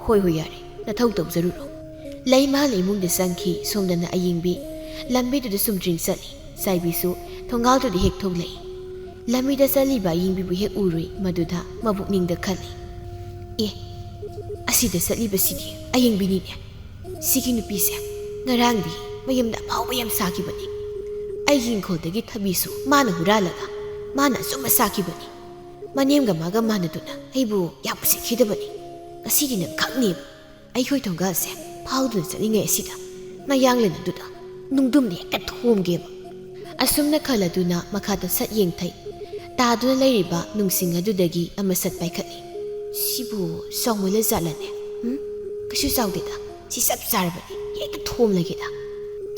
ꯍꯣꯏ ꯌꯥꯔꯦ, ꯅꯊꯧ ꯇꯧꯖꯔꯨꯔꯣ꯫ ꯂꯩꯃꯍꯜ ꯏꯃꯨꯡꯗ ꯆꯪꯈꯤ꯫ ꯁꯣꯝꯗꯅ ꯑꯌꯤꯡꯕꯤ ꯂꯝꯕꯤꯗꯨꯗ ꯆꯨꯝꯗ꯭ꯔꯤꯡ ꯆꯠꯂꯤ꯫ ꯆꯥꯏꯕꯤꯁꯨ ꯊꯣꯡꯒꯥꯜꯗꯨꯗ ꯍꯦꯛ ꯊꯣꯛꯂꯛꯏ꯫ ꯂꯝꯕꯤꯗ ꯆꯠꯂꯤꯕ ꯑꯌꯤꯡꯕꯤꯕꯨ ꯍꯦꯛ ꯎꯔꯨꯏ꯫ ꯃꯗꯨꯗ ꯃꯕꯨꯛꯅꯤꯡꯗ ꯈꯜꯂꯤ, ꯑꯁꯤꯗ ꯆꯠꯂꯤꯕꯁꯤꯗꯤ ꯑꯌꯤꯡꯕꯤꯅꯤꯅꯦ꯫ ꯁꯤꯒꯤ ꯅꯨꯄꯤꯁꯦ ꯉꯔꯥꯡꯗꯤ ꯃꯌꯨꯝꯗ ꯑꯐꯥꯎꯕ ꯌꯥꯝ ꯁꯥꯈꯤꯕꯅꯤ꯫ ꯑꯩꯒꯤ ꯏꯪꯈꯣꯜꯗꯒꯤ ꯊꯕꯤꯁꯨ ꯃꯥꯅ ꯍꯨꯔꯥꯜꯂꯒ ꯃꯥꯅ ꯑꯆꯨꯝꯕ ꯁꯥꯈꯤꯕꯅꯤ꯫ ꯃꯅꯦꯝꯒ ꯃꯥꯒ ꯃꯥꯟꯅꯗꯨꯅ ꯑꯩꯕꯨ ꯌꯥꯝ ꯎꯁꯤꯠꯈꯤꯗꯕꯅꯤ꯫ ꯉꯁꯤꯗꯤ ꯅꯪ ꯈꯪꯅꯦꯕ ꯑꯩꯈꯣꯏ ꯊꯣꯡꯒꯥꯜꯁꯦ ꯐꯥꯎꯗꯨꯅ ꯆꯠꯂꯤꯉꯩ ꯑꯁꯤꯗ ꯃꯌꯥꯡꯂꯦꯟ ꯑꯗꯨꯗ ꯅꯨꯡꯗꯨꯝꯅ ꯍꯦꯛꯇ ꯊꯣꯝꯒꯦꯕ꯫ ꯑꯁꯨꯝꯅ ꯈꯜꯂꯗꯨꯅ ꯃꯈꯥꯗ ꯁꯠ ꯌꯦꯡꯊꯩ꯫ ꯇꯥꯗꯨꯅ ꯂꯩꯔꯤꯕ ꯅꯨꯡꯁꯤꯡ ꯑꯗꯨꯗꯒꯤ ꯑꯃ ꯁꯠ ꯄꯥꯏꯈꯠꯂꯤ꯫ ꯁꯤꯕꯨ ꯆꯥꯎꯃꯜꯂ ꯖꯥꯠꯂꯅꯦ? ꯀꯩꯁꯨ ꯆꯥꯎꯗꯦꯗ, ꯁꯤ ꯆꯞ ꯆꯥꯔꯕꯅꯤ, ꯍꯦꯛꯇ ꯊꯣꯝꯂꯒꯦꯗ꯫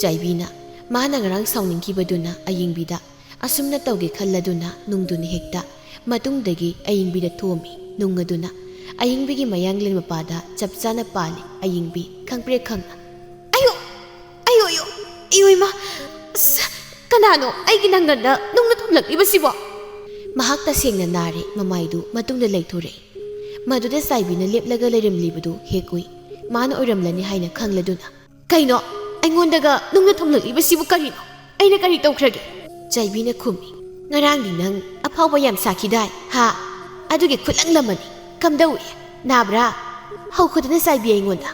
ꯆꯥꯏꯕꯤꯅ ꯃꯥꯅ ꯉꯔꯥꯡ ꯁꯥꯎꯅꯤꯡꯈꯤꯕꯗꯨꯅ ꯑꯌꯤꯡꯕꯤꯗ ꯑꯁꯨꯝꯅ ꯇꯧꯒꯦ ꯈꯜꯂꯗꯨꯅ ꯅꯨꯡꯗꯨꯅ ꯍꯦꯛꯇ ꯃꯇꯨꯡꯗꯒꯤ ꯑꯌꯤꯡꯕꯤꯗ ꯊꯣꯝꯃꯤ꯫ ꯅꯨꯡ ꯑꯗꯨꯅ ꯑꯌꯤꯡꯕꯤꯒꯤ ꯃꯌꯥꯡꯂꯦꯟ ꯃꯄꯥꯗ ꯆꯞ ꯆꯥꯅ ꯄꯥꯜꯂꯤ꯫ ꯑꯌꯤꯡꯕꯤ ꯈꯪꯄ꯭ꯔꯦꯛ ꯈꯪꯅ, ꯑꯌꯣ ꯏꯃꯥ, ꯑꯁ, ꯀꯅꯥꯅꯣ ꯑꯩꯒꯤ ꯅꯪꯒꯟꯗ ꯅꯨꯡꯅ ꯊꯣꯝꯂꯛꯂꯤꯕꯁꯤꯕꯣ? ꯃꯍꯥꯛ ꯇꯁꯦꯡꯅ ꯅꯥꯔꯦ꯫ ꯃꯃꯥꯏꯗꯨ ꯃꯇꯨꯡꯗ ꯂꯩꯊꯣꯔꯛꯏ꯫ ꯃꯗꯨꯗ ꯆꯥꯏꯕꯤꯅ ꯂꯦꯞꯂꯒ ꯂꯩꯔꯝꯂꯤꯕꯗꯨ ꯍꯦꯛ ꯎꯏ꯫ ꯃꯥꯅ ꯑꯣꯏꯔꯝꯂꯅꯤ ꯍꯥꯏꯅ ꯈꯪꯂꯗꯨꯅ, ꯀꯩꯅꯣ, ꯑꯩꯉꯣꯟꯗꯒ ꯅꯨꯡꯅ ꯊꯣꯝꯂꯛꯂꯤꯕꯁꯤꯕꯨ ꯀꯔꯤꯅꯣ? ꯑꯩꯅ ꯀꯔꯤ ꯇꯧꯈ꯭ꯔꯒꯦ? ꯆꯥꯏꯕꯤꯅ ꯈꯨꯝꯃꯤ, ꯉꯔꯥꯡꯗꯤ ꯅꯪ ꯑꯐꯥꯎꯕ ꯌꯥꯝ ꯁꯥꯈꯤꯗꯥꯏ ꯍꯥ? ꯑꯗꯨꯒꯤ ꯈꯨꯠꯂꯪꯂꯝꯃꯅꯤ꯫ ꯀꯝꯗꯧꯏ, ꯅꯥꯕ꯭ꯔꯥ? ꯍꯧꯈꯗꯅ ꯆꯥꯏꯕꯤ ꯑꯩꯉꯣꯟꯗ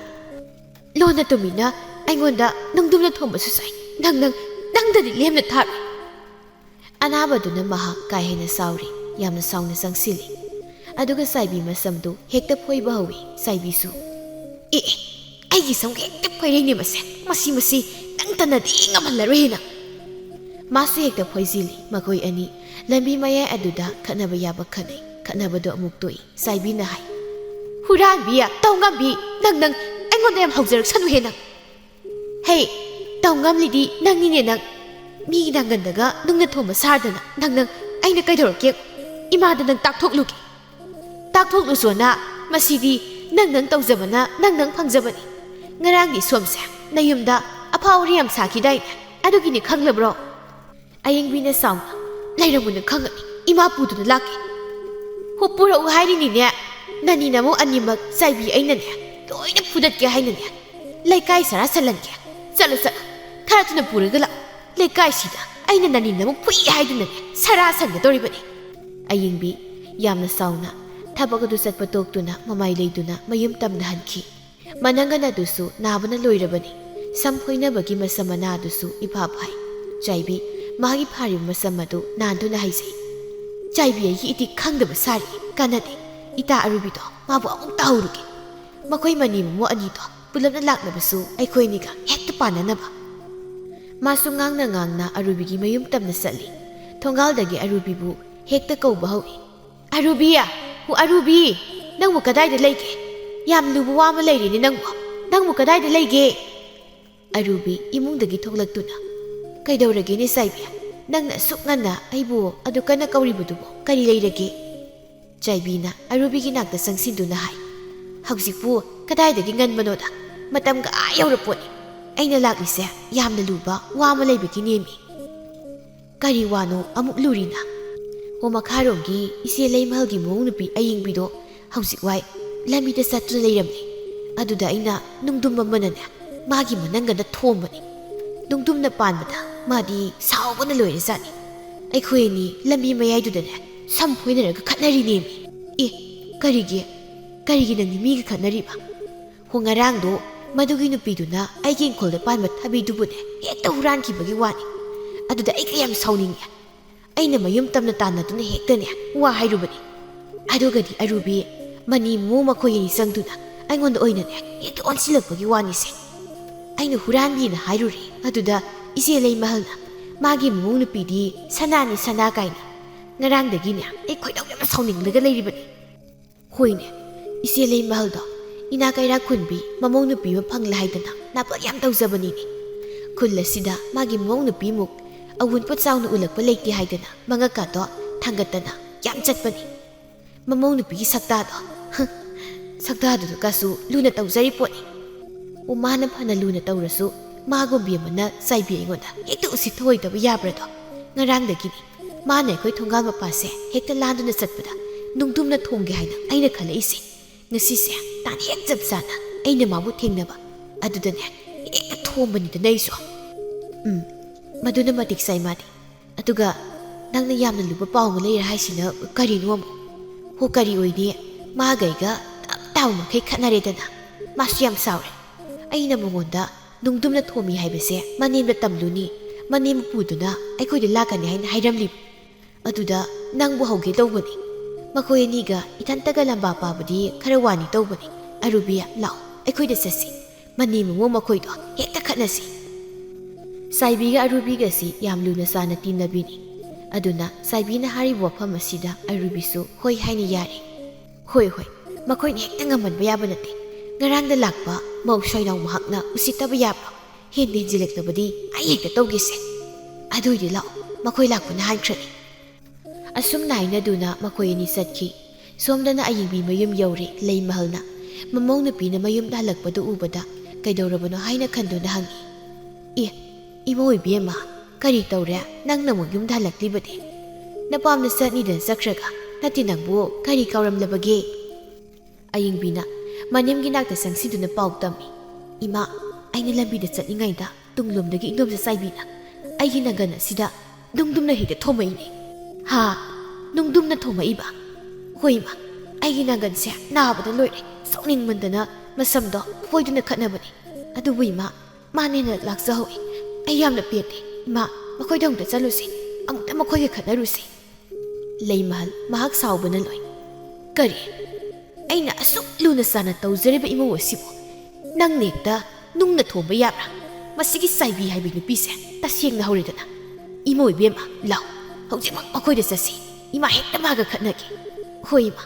ꯂꯣꯟꯅ ꯇꯨꯃꯤꯟꯅ ꯑꯩꯉꯣꯟꯗ ꯅꯨꯡꯗꯨꯝꯅ ꯊꯣꯝꯕꯁꯨ ꯁꯥꯏ꯫ ꯅꯪꯗꯗꯤ ꯂꯦꯝꯅ ꯊꯥꯔꯣꯏ꯫ ꯑꯅꯥꯕꯗꯨꯅ ꯃꯍꯥꯛ ꯀꯥ ꯍꯦꯟꯅ ꯁꯥꯎꯔꯤ꯫ ꯌꯥꯝꯅ ꯁꯥꯎꯅ ꯆꯪꯁꯤꯜꯂꯤ꯫ ꯑꯗꯨꯒ ꯆꯥꯏꯕꯤ ꯃꯁꯝꯗꯨ ꯍꯦꯛꯇ ꯐꯣꯏꯕ ꯍꯧꯏ꯫ ꯆꯥꯏꯕꯤꯁꯨ, ꯑꯩꯒꯤ ꯁꯝꯒ ꯍꯦꯛꯇ ꯐꯣꯏꯔꯩꯅꯦ ꯃꯁꯦ꯫ ꯃꯁꯤ ꯅꯪꯇꯅꯗꯤ ꯉꯝꯍꯜꯂꯔꯣꯏ ꯍꯦꯟꯅ꯫ ꯃꯥꯁꯨ ꯍꯦꯛꯇ ꯐꯣꯏꯖꯤꯜꯂꯤ꯫ ꯃꯈꯣꯏ ꯑꯅꯤ ꯂꯝꯕꯤ ꯃꯌꯥꯏ ꯑꯗꯨꯗ ꯈꯠꯅꯕ ꯌꯥꯕ ꯈꯠꯅꯩ꯫ ꯈꯠꯅꯕꯗꯨ ꯑꯃꯨꯛ ꯇꯣꯛꯏ꯫ ꯆꯥꯏꯕꯤꯅ ꯍꯥꯏ, ꯍꯨꯔꯥꯟꯕꯤ, ꯇꯧꯉꯝꯕꯤ, ꯅꯪ ꯑꯩꯉꯣꯟꯗ ꯌꯥꯝ ꯍꯧꯖꯔꯛꯁꯅꯨꯍꯦ ꯅꯪ꯫ ꯍꯦ, ꯇꯧꯉꯝꯂꯤꯗꯤ ꯅꯪꯅꯤꯅꯦ ꯅꯪ꯫ ꯃꯤꯒꯤ ꯅꯥꯡꯒꯟꯗꯒ ꯅꯨꯡꯅ ꯊꯣꯝꯕ ꯁꯥꯔꯗꯅ ꯅꯪ ꯑꯩꯅ ꯀꯩꯗꯧꯔꯛꯀꯦ? ꯏꯃꯥꯗ ꯅꯪ ꯇꯥꯛꯊꯣꯛꯂꯨꯒꯦ꯫ ꯇꯥꯛꯊꯣꯛꯂꯨꯁꯣꯅ, ꯃꯁꯤꯗꯤ ꯅꯪ ꯇꯧꯖꯕꯅ ꯅꯪ ꯐꯪꯖꯕꯅꯤ꯫ ꯉꯔꯥꯡꯗꯤ ꯁꯣꯝꯁꯦ ꯅꯌꯨꯝꯗ ꯑꯐꯥꯎꯕ ꯌꯥꯝ ꯁꯥꯈꯤꯗꯥꯏꯅꯦ, ꯑꯗꯨꯒꯤꯅꯤ ꯈꯪꯂꯕ꯭ꯔꯣ? ꯑꯌꯤꯡꯕꯤꯅ ꯁꯥꯎꯅ, ꯂꯩꯔꯝꯃꯨꯅ ꯈꯪꯒꯅꯤ, ꯏꯃꯥ ꯄꯨꯗꯨꯅ ꯂꯥꯛꯀꯦ꯫ ꯄꯨꯔꯛꯎ ꯍꯥꯏꯔꯤꯅꯤꯅꯦ꯫ ꯅꯅꯤ ꯅꯃꯧ ꯑꯅꯤꯃꯛ ꯆꯥꯏꯕꯤ ꯑꯩꯅꯅꯦ ꯂꯣꯏꯅ ꯐꯨꯗꯠꯀꯦ ꯍꯥꯏꯅꯅꯦ ꯂꯩꯀꯥꯏ ꯁꯔꯥ ꯁꯜꯍꯟꯒꯦ꯫ ꯆꯠꯂꯣ, ꯈꯔ ꯊꯨꯅ ꯄꯨꯔꯒ ꯂꯥꯛꯑꯣ꯫ ꯂꯩꯀꯥꯏꯁꯤꯗ ꯑꯩꯅ ꯅꯅꯤ ꯅꯃꯧ ꯐꯨꯏ ꯍꯥꯏꯗꯨꯅꯅꯦ ꯁꯔꯥ ꯁꯟꯒꯗꯧꯔꯤꯕꯅꯤ꯫ ꯑꯌꯤꯡꯕꯤ ꯌꯥꯝꯅ ꯁꯥꯎꯅ ꯊꯕꯛ ꯑꯗꯨ ꯆꯠꯄ ꯇꯣꯛꯇꯨꯅ ꯃꯃꯥꯏ ꯂꯩꯗꯨꯅ ꯃꯌꯨꯝ ꯇꯝꯅ ꯍꯟꯈꯤ꯫ ꯃꯅꯪꯒꯟ ꯑꯗꯨꯁꯨ ꯅꯥꯕꯅ ꯂꯣꯏꯔꯕꯅꯤ꯫ ꯁꯝ ꯐꯣꯏꯅꯕꯒꯤ ꯃꯁꯝ ꯃꯅꯥ ꯑꯗꯨꯁꯨ ꯏꯐꯥ ꯐꯥꯏ꯫ ꯆꯥꯏꯕꯤ ꯃꯥꯒꯤ ꯐꯥꯔꯤꯕ ꯃꯁꯝ ꯑꯗꯨ ꯅꯥꯟꯗꯨꯅ ꯍꯩꯖꯩ꯫ ꯆꯥꯏꯕꯤ ꯑꯩꯒꯤ ꯏꯇꯤꯛ ꯈꯪꯗꯕ ꯁꯥꯔꯤ ꯀꯥꯟꯅꯗꯦ ꯏꯇꯥ ꯑꯔꯨꯕꯤꯗꯣ ꯃꯥꯕꯨ ꯑꯃꯨꯛ ꯇꯥꯍꯧꯔꯨꯒꯦ ꯃꯈꯣꯏ ꯃꯅꯤ ꯃꯃꯣ ꯑꯅꯤꯗꯣ ꯄꯨꯂꯞꯅ ꯂꯥꯛꯅꯕꯁꯨ ꯑꯩꯈꯣꯏꯅꯤꯒ ꯍꯦꯛꯇ ꯄꯥꯟꯅꯅꯕ ꯃꯥꯁꯨ ꯉꯥꯡꯅ ꯑꯔꯨꯕꯤꯒꯤ ꯃꯌꯨꯝ ꯇꯝꯅ ꯆꯠꯂꯤ ꯊꯣꯡꯒꯥꯜꯗꯒꯤ ꯑꯔꯨꯕꯤꯕꯨ ꯍꯦꯛꯇ ꯀꯧꯕ ꯍꯧꯏ ꯑꯔꯨꯕꯤ ꯑꯔꯨꯕꯤ ꯅꯪꯕꯨ ꯀꯗꯥꯏꯗ ꯂꯩꯒꯦ ꯌꯥꯝ ꯂꯨꯕ ꯋꯥ ꯑꯃ ꯂꯩꯔꯤꯅꯦ ꯅꯪꯕꯨ ꯀꯗꯥꯏꯗ ꯂꯩꯒꯦ ꯑꯔꯨꯕꯤ ꯏꯃꯨꯡꯗꯒꯤ ꯊꯣꯛꯂꯛꯇꯨꯅ ꯀꯩꯗꯧꯔꯒꯦꯅꯦ ꯆꯥꯏꯕꯤ ꯅꯪꯅ ꯑꯁꯨꯛ ꯉꯟꯅ ꯑꯩꯕꯨ ꯑꯗꯨ ꯀꯟꯅ ꯀꯧꯔꯤꯕꯗꯨꯕꯨ ꯀꯔꯤ ꯂꯩꯔꯒꯦ ꯆꯥꯏꯕꯤꯅ ꯑꯔꯨꯕꯤꯒꯤ ꯅꯥꯛꯇ ꯆꯪꯁꯤꯟꯗꯨꯅ ꯍꯥꯏ ꯍꯧꯖꯤꯛꯄꯨ ꯀꯗꯥꯏꯗꯒꯤ ꯉꯟꯕꯅꯣꯗ ꯃꯇꯝꯒ ꯌꯧꯔꯄꯣꯠꯅꯤ ꯑꯩꯅ ꯂꯥꯛꯂꯤꯁꯦ ꯌꯥꯝꯅ ꯂꯨꯕ ꯋꯥ ꯑꯃ ꯂꯩꯕꯒꯤꯅꯦꯃꯤ ꯀꯔꯤ ꯋꯥꯅꯣ ꯑꯃꯨꯛ ꯂꯨꯔꯤꯅ ꯍꯣ ꯃꯈꯥꯔꯣꯝꯒꯤ ꯏꯆꯦ ꯂꯩꯃꯍꯜꯒꯤ ꯃꯑꯣꯡ ꯅꯨꯄꯤ ꯑꯌꯤꯡꯕꯤꯗꯣ ꯍꯧꯖꯤꯛ ꯋꯥꯏ ꯂꯝꯕꯤꯗ ꯆꯠꯇꯨꯅ ꯂꯩꯔꯝꯃꯤ ꯑꯗꯨꯗ ꯑꯩꯅ ꯅꯨꯡꯗꯨꯝ ꯑꯃꯅꯅꯦ ꯃꯥꯒꯤ ꯃꯅꯪꯒꯟꯗ ꯊꯣꯝꯕꯅꯤ ꯅꯨꯡꯗꯨꯝꯅ ꯄꯥꯟꯕꯗ ꯃꯥꯗꯤ ꯁꯥꯎꯕꯅ ꯂꯣꯏꯔꯖꯥꯠꯅꯤ ꯑꯩꯈꯣꯏ ꯑꯅꯤ ꯂꯝꯕꯤ ꯃꯌꯥꯏꯗꯨꯗꯅꯦ ꯁꯝ ꯐꯣꯏꯅꯔꯒ ꯈꯠꯅꯔꯤꯅꯦꯃꯤ ꯀꯔꯤꯒꯤ ꯅꯪꯗꯤ ꯃꯤꯒ ꯈꯠꯅꯔꯤꯕ ꯍꯣ ꯉꯔꯥꯡꯗꯣ ꯃꯗꯨꯒꯤ ꯅꯨꯄꯤꯗꯨꯅ ꯑꯩꯒꯤ ꯏꯪꯈꯣꯜꯗ ꯄꯥꯟꯕ ꯊꯕꯤꯗꯨꯕꯨꯅꯦ ꯍꯦꯛꯇ ꯍꯨꯔꯥꯟꯈꯤꯕꯒꯤ ꯋꯥꯅꯤ ꯑꯗꯨꯗ ꯑꯩ ꯀꯌꯥꯝ ꯁꯥꯎꯅꯤꯡꯉꯦ ꯑꯩꯅ ꯃꯌꯨꯝ ꯇꯝꯅ ꯇꯥꯟꯅꯗꯨꯅ ꯍꯦꯛꯇꯅꯦ ꯋꯥ ꯍꯥꯏꯔꯨꯕꯅꯤ ꯑꯗꯨꯒꯗꯤ ꯑꯔꯨꯕꯤ ꯃꯅꯤ ꯃꯃꯣ ꯃꯈꯣꯏ ꯑꯅꯤ ꯆꯪꯗꯨꯅ ꯑꯩꯉꯣꯟꯗ ꯑꯣꯏꯅꯅꯦ ꯍꯦꯛꯇ ꯑꯣꯟꯁꯤꯜꯂꯛꯄꯒꯤ ꯋꯥꯅꯤꯁꯦ ꯑꯩꯅ ꯍꯨꯔꯥꯟꯕꯤꯅ ꯍꯥꯏꯔꯨꯔꯦ ꯑꯗꯨꯗ ꯏꯆꯦ ꯂꯩꯃꯍꯜꯅ ꯃꯥꯒꯤ ꯃꯃꯧ ꯅꯨꯄꯤꯗꯤ ꯁꯅꯥꯅꯤ ꯁꯅꯥ ꯀꯥꯏꯅ ꯉꯔꯥꯡꯗꯒꯤꯅꯦ ꯑꯩ ꯈꯣꯏꯗꯧ ꯌꯥꯝꯅ ꯁꯥꯎꯅꯤꯡꯂꯒ ꯂꯩꯔꯤꯕꯅꯤ ꯍꯣꯏꯅꯦ ꯏꯆꯦ ꯂꯩꯃꯍꯜꯗꯣ ꯏꯅꯥ ꯀꯩꯔꯥꯛ ꯈꯨꯟꯕꯤ ꯃꯃꯧ ꯅꯨꯄꯤ ꯑꯃ ꯐꯪꯂꯦ ꯍꯥꯏꯗꯅ ꯅꯥꯄꯛ ꯌꯥꯝ ꯇꯧꯖꯕꯅꯤꯅꯦ ꯈꯨꯜ ꯑꯁꯤꯗ ꯃꯥꯒꯤ ꯃꯃꯧ ꯅꯨꯄꯤꯃꯨꯛ ꯑꯋꯨꯟꯄꯣꯠ ꯆꯥꯎꯅ ꯎꯜꯂꯛꯄ ꯂꯩꯇꯦ ꯍꯥꯏꯗꯅ ꯃꯉꯛꯀꯥꯗꯣ ꯊꯥꯡꯒꯠꯇꯅ ꯌꯥꯝ ꯆꯠꯄꯅꯤ ꯃꯃꯧ ꯅꯨꯄꯤꯒꯤ ꯁꯛꯇꯥꯗꯨꯗꯀꯁꯨ ꯂꯨꯅ ꯇꯧꯖꯔꯤ ꯄꯣꯠꯅꯤ ꯃꯥꯅ ꯐꯅ ꯂꯨꯅ ꯇꯧꯔꯁꯨ ꯃꯥꯒꯨꯝꯕꯤ ꯑꯃꯅ ꯆꯥꯏꯕꯤ ꯑꯩꯉꯣꯟꯗ ꯍꯦꯛꯇ ꯎꯁꯤꯠ ꯊꯑꯣꯏꯗꯕ ꯌꯥꯕ꯭ꯔꯗꯣ ꯉꯔꯥꯡꯗꯒꯤꯅꯤ ꯃꯥꯅ ꯑꯩꯈꯣꯏ ꯊꯣꯡꯒꯥꯜ ꯃꯄꯥꯁꯦ ꯍꯦꯛꯇ ꯂꯥꯟꯗꯨꯅ ꯆꯠꯄꯗ ꯅꯨꯡꯗꯨꯝꯅ ꯊꯣꯡꯒꯦ ꯍꯥꯏꯅ ꯑꯩꯅ ꯈꯜꯂꯛꯏꯁꯦ ꯉꯁꯤꯁꯦ ꯇꯥꯟ ꯍꯦꯛ ꯆꯞ ꯆꯥꯅ ꯑꯩꯅ ꯃꯥꯕꯨ ꯊꯦꯡꯅꯕ ꯑꯗꯨꯗꯅꯦ ꯍꯦꯛꯇ ꯊꯣꯝꯕꯅꯤꯗꯅ ꯑꯩꯁꯨ ꯃꯗꯨꯅ ꯃꯇꯤꯛ ꯆꯥꯏ ꯃꯥꯗꯤ ꯑꯗꯨꯒ ꯅꯪꯅ ꯌꯥꯝꯅ ꯂꯨꯕ ꯄꯥꯎ ꯑꯃ ꯂꯩꯔꯦ ꯍꯥꯏꯁꯤꯅ ꯀꯔꯤꯅꯣ ꯑꯃꯨꯛ ꯍꯣ ꯀꯔꯤ ꯑꯣꯏꯅꯤ ꯃꯥꯒꯩꯒ ꯇꯥꯎ ꯃꯈꯩ ꯈꯠꯅꯔꯦꯗꯅ ꯃꯥꯁꯨ ꯌꯥꯝ ꯁꯥꯎꯔꯦ ꯑꯩꯅ ꯃꯉꯣꯟꯗ ꯅꯨꯡꯗꯨꯝꯅ ꯊꯣꯝꯃꯤ ꯍꯥꯏꯕꯁꯦ ꯃꯅꯦꯝꯗ ꯇꯝꯂꯨꯅꯤ ꯃꯅꯦꯝ ꯄꯨꯗꯨꯅ ꯑꯩꯈꯣꯏꯗ ꯂꯥꯛꯀꯅꯤ ꯍꯥꯏꯅ ꯍꯥꯏꯔꯝꯂꯤꯕ ꯑꯗꯨꯗ ꯅꯪꯕꯨ ꯍꯧꯒꯦ ꯇꯧꯕꯅꯤ ꯃꯈꯣꯏ ꯑꯅꯤꯒ ꯏꯊꯟꯇꯒ ꯂꯝꯕꯥ ꯄꯥꯕꯗꯤ ꯈꯔ ꯋꯥꯅꯤ ꯇꯧꯕꯅꯤ ꯑꯔꯨꯕꯤꯌꯥ ꯂꯥꯛꯑꯣ ꯑꯩꯈꯣꯏꯗ ꯆꯠꯁꯤ ꯃꯅꯦꯝ ꯃꯃꯣ ꯃꯈꯣꯏꯗꯣ ꯍꯦꯛꯇ ꯈꯠꯅꯁꯤ ꯆꯥꯏꯕꯤꯒ ꯑꯔꯨꯕꯤꯒꯁꯤ ꯌꯥꯝ ꯂꯨꯅ ꯆꯥꯅ ꯇꯤꯟꯅꯕꯤꯅꯤ ꯑꯗꯨꯅ ꯆꯥꯏꯕꯤꯅ ꯍꯥꯏꯔꯤꯕ ꯋꯥꯐꯝ ꯑꯁꯤꯗ ꯑꯔꯨꯕꯤꯁꯨ ꯍꯣꯏ ꯍꯥꯏꯅ ꯌꯥꯔꯦ ꯍꯣꯏ ꯃꯈꯣꯏꯅ ꯍꯦꯛꯇ ꯉꯝꯍꯟꯕ ꯌꯥꯕ ꯅꯠꯇꯦ ꯉꯔꯥꯡꯗ ꯂꯥꯛꯄ ꯃꯧ ꯁꯣꯏꯅꯥꯎ ꯃꯍꯥꯛꯅ ꯎꯁꯤꯠꯇꯕ ꯌꯥꯕ꯭ꯔꯣ ꯍꯦꯟꯖꯤꯜꯂꯛꯂꯕꯗꯤ ꯑꯩ ꯍꯦꯛꯇ ꯇꯧꯒꯦꯁꯦ ꯑꯗꯨꯏꯗꯤ ꯂꯥꯛꯑꯣ ꯃꯈꯣꯏ ꯂꯥꯛꯄꯅ ꯍꯥꯟꯈ꯭ꯔꯅꯤ ꯑꯁꯨꯝꯅ ꯍꯥꯏꯅꯗꯨꯅ ꯃꯈꯣꯏ ꯑꯅꯤ ꯆꯠꯈꯤ ꯁꯣꯝꯗꯅ ꯑꯌꯤꯡꯕꯤ ꯃꯌꯨꯝ ꯌꯧꯔꯦ ꯂꯩꯃꯍꯜꯅ ꯃꯃꯧ ꯅꯨꯄꯤꯅ ꯃꯌꯨꯝꯗ ꯍꯜꯂꯛꯄꯗꯨ ꯎꯕꯗ ꯀꯩꯗꯧꯔꯕꯅꯣ ꯍꯥꯏꯅ ꯈꯟꯗꯨꯅ ꯍꯪꯉꯤ ꯏꯃꯧ ꯏꯕꯦꯝꯃ ꯀꯔꯤ ꯇꯧꯔꯦ ꯅꯪꯅ ꯑꯃꯨꯛ ꯌꯨꯝꯗ ꯍꯜꯂꯛꯂꯤꯕꯗꯤ ꯅꯄꯥꯝꯅ ꯆꯠꯅꯤꯗꯅ ꯆꯠꯈ꯭ꯔꯒ ꯅꯠꯇꯦ ꯅꯪꯕꯨ ꯀꯔꯤ ꯀꯥꯎꯔꯝꯂꯕꯒꯦ ꯑꯌꯤꯡꯕꯤꯅ ꯃꯅꯦꯝꯒꯤ ꯅꯥꯛꯇ ꯆꯪꯁꯤꯟꯗꯨꯅ ꯄꯥꯎ ꯇꯝꯃꯤ ꯏꯃꯥ ꯑꯩꯅ ꯂꯝꯕꯤꯗ ꯆꯠꯂꯤꯉꯩꯗ ꯇꯨꯡꯂꯣꯝꯗꯒꯤ ꯏꯪꯗꯣꯝꯆꯥ ꯆꯥꯏꯕꯤꯅ ꯑꯩꯒꯤ ꯅꯪꯒꯟ ꯑꯁꯤꯗ ꯅꯨꯡꯗꯨꯝꯅ ꯍꯦꯛꯇ ꯊꯣꯝꯃꯛꯏꯅꯦ ꯅꯨꯡꯗꯨꯝꯅ ꯊꯣꯝꯃꯛꯏꯕ ꯍꯣꯏ ꯏꯃꯥ ꯑꯩꯒꯤ ꯅꯪꯒꯟꯁꯦ ꯅꯥꯕꯗ ꯂꯣꯏꯔꯦ ꯁꯥꯎꯅꯤꯡꯃꯟꯗꯅ ꯃꯁꯝꯗꯣ ꯐꯣꯏꯗꯨꯅ ꯈꯠꯅꯕꯅꯤ ꯑꯗꯨꯕꯨ ꯏꯃꯥ ꯃꯥꯅ ꯍꯦꯟꯅ ꯂꯥꯛꯆꯍꯧꯏ ꯑꯩ ꯌꯥꯝꯅ ꯄꯦꯟꯗꯦ ꯏꯃꯥ ꯃꯈꯣꯏꯗ ꯑꯃꯨꯛꯇ ꯆꯠꯂꯨꯁꯤ ꯑꯃꯨꯛꯇ ꯃꯈꯣꯏꯒ ꯈꯠꯅꯔꯨꯁꯤ ꯂꯩꯃꯍꯜ ꯃꯍꯥꯛ ꯁꯥꯎꯕꯅ ꯂꯣꯏ ꯀꯔꯤ ꯑꯩꯅ ꯑꯁꯨꯛ ꯂꯨꯅ ꯆꯥꯅ ꯇꯧꯖꯔꯤꯕ ꯏꯃꯧ ꯑꯁꯤꯕꯨ ꯅꯪꯅ ꯍꯦꯛꯇ ꯅꯨꯡꯅ ꯊꯣꯝꯕ ꯌꯥꯕ꯭ꯔꯥ ꯃꯁꯤꯒꯤ ꯆꯥꯏꯕꯤ ꯍꯥꯏꯕ ꯅꯨꯄꯤꯁꯦ ꯇꯁꯦꯡꯅ ꯍꯧꯔꯦꯗꯅ ꯏꯃꯧ ꯏꯕꯦꯝꯃ ꯂꯥꯎ ꯍꯧꯖꯤꯛꯃꯛ ꯃꯈꯣꯏꯗ ꯆꯠꯁꯤ ꯏꯃꯥ ꯍꯦꯛꯇ ꯃꯥꯒ ꯈꯠꯅꯒꯦ ꯍꯣꯏ ꯏꯃꯥ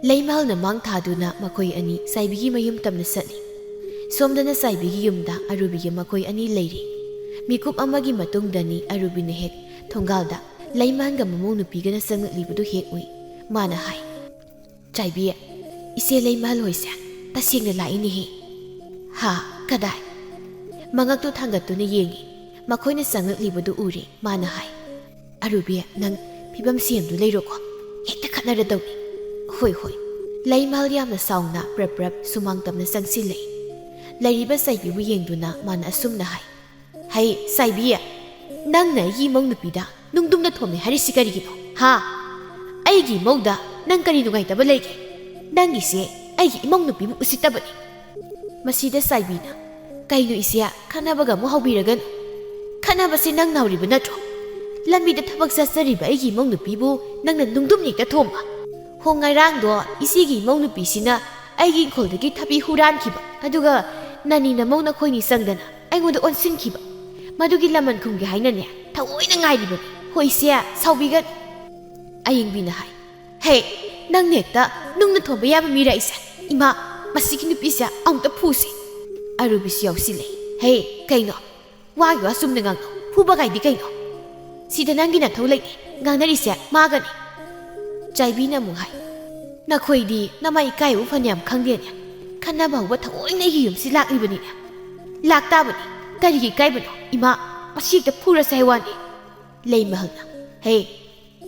ꯂꯩꯃꯍꯜꯅ ꯃꯥꯡ ꯊꯥꯗꯨꯅ ꯃꯈꯣꯏ ꯑꯅꯤ ꯆꯥꯏꯕꯤꯒꯤ ꯃꯌꯨꯝ ꯇꯝꯅ ꯆꯠꯂꯤ ꯁꯣꯝꯗꯅ ꯆꯥꯏꯕꯤꯒꯤ ꯌꯨꯝꯗ ꯑꯔꯨꯕꯤꯒꯤ ꯃꯈꯣꯏ ꯑꯅꯤ ꯂꯩꯔꯤ ꯃꯤꯀꯨꯞ ꯑꯃꯒꯤ ꯃꯇꯨꯡꯗꯅꯤ ꯑꯔꯨꯕꯤꯅ ꯍꯦꯛ ꯊꯣꯡꯒꯥꯜꯗ ꯂꯩꯃꯍꯜꯒ ꯃꯃꯧ ꯅꯨꯄꯤꯒꯅ ꯆꯪꯉꯛꯂꯤꯕꯗꯨ ꯍꯦꯛ ꯎꯏ ꯃꯥꯅ ꯍꯥꯏ ꯆꯥꯏꯕꯤ ꯏꯆꯦ ꯂꯩꯃꯍꯜ ꯍꯣꯏꯁꯦ ꯇꯁꯦꯡꯅ ꯂꯥꯛꯏꯅꯦꯍꯦ ꯀꯗꯥꯏ ꯃꯉꯛꯇꯨ ꯊꯥꯡꯒꯠꯇꯨꯅ ꯌꯦꯡꯉꯤ ꯃꯈꯣꯏꯅ ꯆꯪꯉꯛꯂꯤꯕꯗꯨ ꯎꯔꯦ ꯃꯥꯅ ꯍꯥꯏ ꯑꯔꯨꯕꯤ ꯅꯪ ꯐꯤꯕꯝ ꯁꯦꯝꯗꯨ ꯂꯩꯔꯣꯀꯣ ꯍꯦꯛꯇ ꯈꯠꯅꯔꯗꯧꯅꯤ ꯍꯣꯏ ꯂꯩꯃꯍꯜ ꯌꯥꯝꯅ ꯁꯥꯎꯅ ꯄ꯭ꯔꯞ ꯁꯨꯃꯥꯡ ꯇꯝꯅ ꯆꯪꯁꯤꯜꯂꯛꯏ ꯂꯩꯔꯤꯕ ꯆꯥꯏꯕꯤꯕꯨ ꯌꯦꯡꯗꯨꯅ ꯃꯥꯅ ꯑꯁꯨꯝꯅ ꯍꯥꯏ ꯆꯥꯏꯕꯤ ꯅꯪꯅ ꯑꯩꯒꯤ ꯏꯃꯧ ꯅꯨꯄꯤꯗ ꯅꯨꯡꯗꯨꯝꯅ ꯊꯣꯝꯃꯦ ꯍꯥꯏꯔꯤꯁꯤ ꯀꯔꯤꯒꯤꯅꯣ ꯑꯩꯒꯤ ꯏꯃꯧꯗ ꯅꯪ ꯀꯔꯤ ꯅꯨꯡꯉꯥꯏꯇꯕ ꯂꯩꯒꯦ ꯅꯪꯒꯤꯁꯦ ꯑꯩꯒꯤ ꯏꯃꯧ ꯅꯨꯄꯤꯕꯨ ꯎꯁꯤꯠꯇꯕꯅꯤ ꯃꯁꯤꯗ ꯆꯥꯏꯕꯤꯅ ꯀꯩꯅꯣ ꯏꯆꯦ ꯈꯠꯅꯕꯒ ꯑꯃꯨꯛ ꯍꯧꯕꯤꯔꯒꯅꯨ ꯈꯠꯅꯕꯁꯤ ꯅꯪ ꯅꯥꯎꯔꯤꯕ ꯅꯠꯇ꯭ꯔꯣ ꯂꯝꯕꯤꯗ ꯊꯕꯛ ꯆꯠꯆꯔꯤꯕ ꯑꯩꯒꯤ ꯏꯃꯧ ꯅꯨꯄꯤꯕꯨ ꯅꯪꯅ ꯅꯨꯡꯗꯨꯝ ꯍꯦꯛꯇ ꯊꯣꯝꯕ? ꯍꯣ ꯉꯔꯥꯡꯗꯣ ꯏꯆꯦꯒꯤ ꯏꯃꯧ ꯅꯨꯄꯤꯁꯤꯅ ꯑꯩꯒꯤ ꯏꯪꯈꯣꯜꯗꯒꯤ ꯊꯕꯤ ꯍꯨꯔꯥꯟꯈꯤꯕ, ꯑꯗꯨꯒ ꯅꯅꯤ ꯅꯃꯧ ꯅꯈꯣꯏꯅꯤ ꯆꯪꯗꯅ ꯑꯩꯉꯣꯟꯗ ꯑꯣꯟꯁꯤꯟꯈꯤꯕ, ꯃꯗꯨꯒꯤ ꯂꯃꯟ ꯈꯨꯝꯒꯦ ꯍꯥꯏꯅꯅꯦ ꯊꯑꯣꯏꯅ ꯉꯥꯏꯔꯤꯕꯅꯤ꯫ ꯍꯣ ꯏꯆꯦ ꯁꯥꯎꯕꯤꯒꯅꯨ꯫ ꯑꯌꯤꯡꯕꯤꯅ ꯍꯥꯏ꯫ ꯍꯦ, ꯅꯪ ꯍꯦꯛꯇ ꯅꯨꯡꯅ ꯊꯣꯝꯕ ꯌꯥꯕ ꯃꯤꯔꯛꯏꯁꯦ? ꯏꯃꯥ, ꯃꯁꯤꯒꯤ ꯅꯨꯄꯤꯁꯦ ꯑꯃꯨꯛꯇ ꯐꯨꯁꯤ꯫ ꯑꯔꯨꯕꯤꯁꯨ ꯌꯥꯎꯁꯤꯜꯂꯦ꯫ ꯍꯦ, ꯀꯩꯅꯣ? ꯋꯥꯒꯤ ꯋꯥ ꯆꯨꯝꯅ ꯉꯥꯡꯅꯧ, ꯐꯨꯕ ꯀꯥꯏꯗꯤ ꯀꯩꯅꯣ? ꯁꯤꯗ ꯅꯪꯒꯤ ꯅꯊꯧ ꯂꯩꯇꯦ, ꯉꯥꯡꯅꯔꯤꯁꯦ ꯃꯥꯒꯅꯤ꯫ ꯆꯥꯏꯕꯤꯅ ꯑꯃꯨꯛ ꯍꯥꯏ꯫ ꯅꯈꯣꯏꯗꯤ ꯅꯃꯥ ꯏꯀꯥꯏꯕꯨ ꯐꯅꯌꯥꯝ ꯈꯪꯗꯦꯅꯦ, ꯈꯟꯅꯕ ꯍꯧꯕ ꯊꯑꯣꯏꯅ ꯑꯩꯒꯤ ꯌꯨꯝꯁꯤ ꯂꯥꯛꯂꯤꯕꯅꯤꯅꯦ꯫ ꯂꯥꯛꯇꯥꯕꯅꯤ, ꯀꯔꯤꯒꯤ ꯏꯀꯥꯏꯕꯅꯣ? ꯏꯃꯥ, ꯃꯁꯤ ꯍꯦꯛꯇ ꯐꯨꯔꯁꯦ ꯍꯥꯏ ꯋꯥꯅꯤ꯫ ꯂꯩꯃꯍꯜꯅ, ꯍꯦ,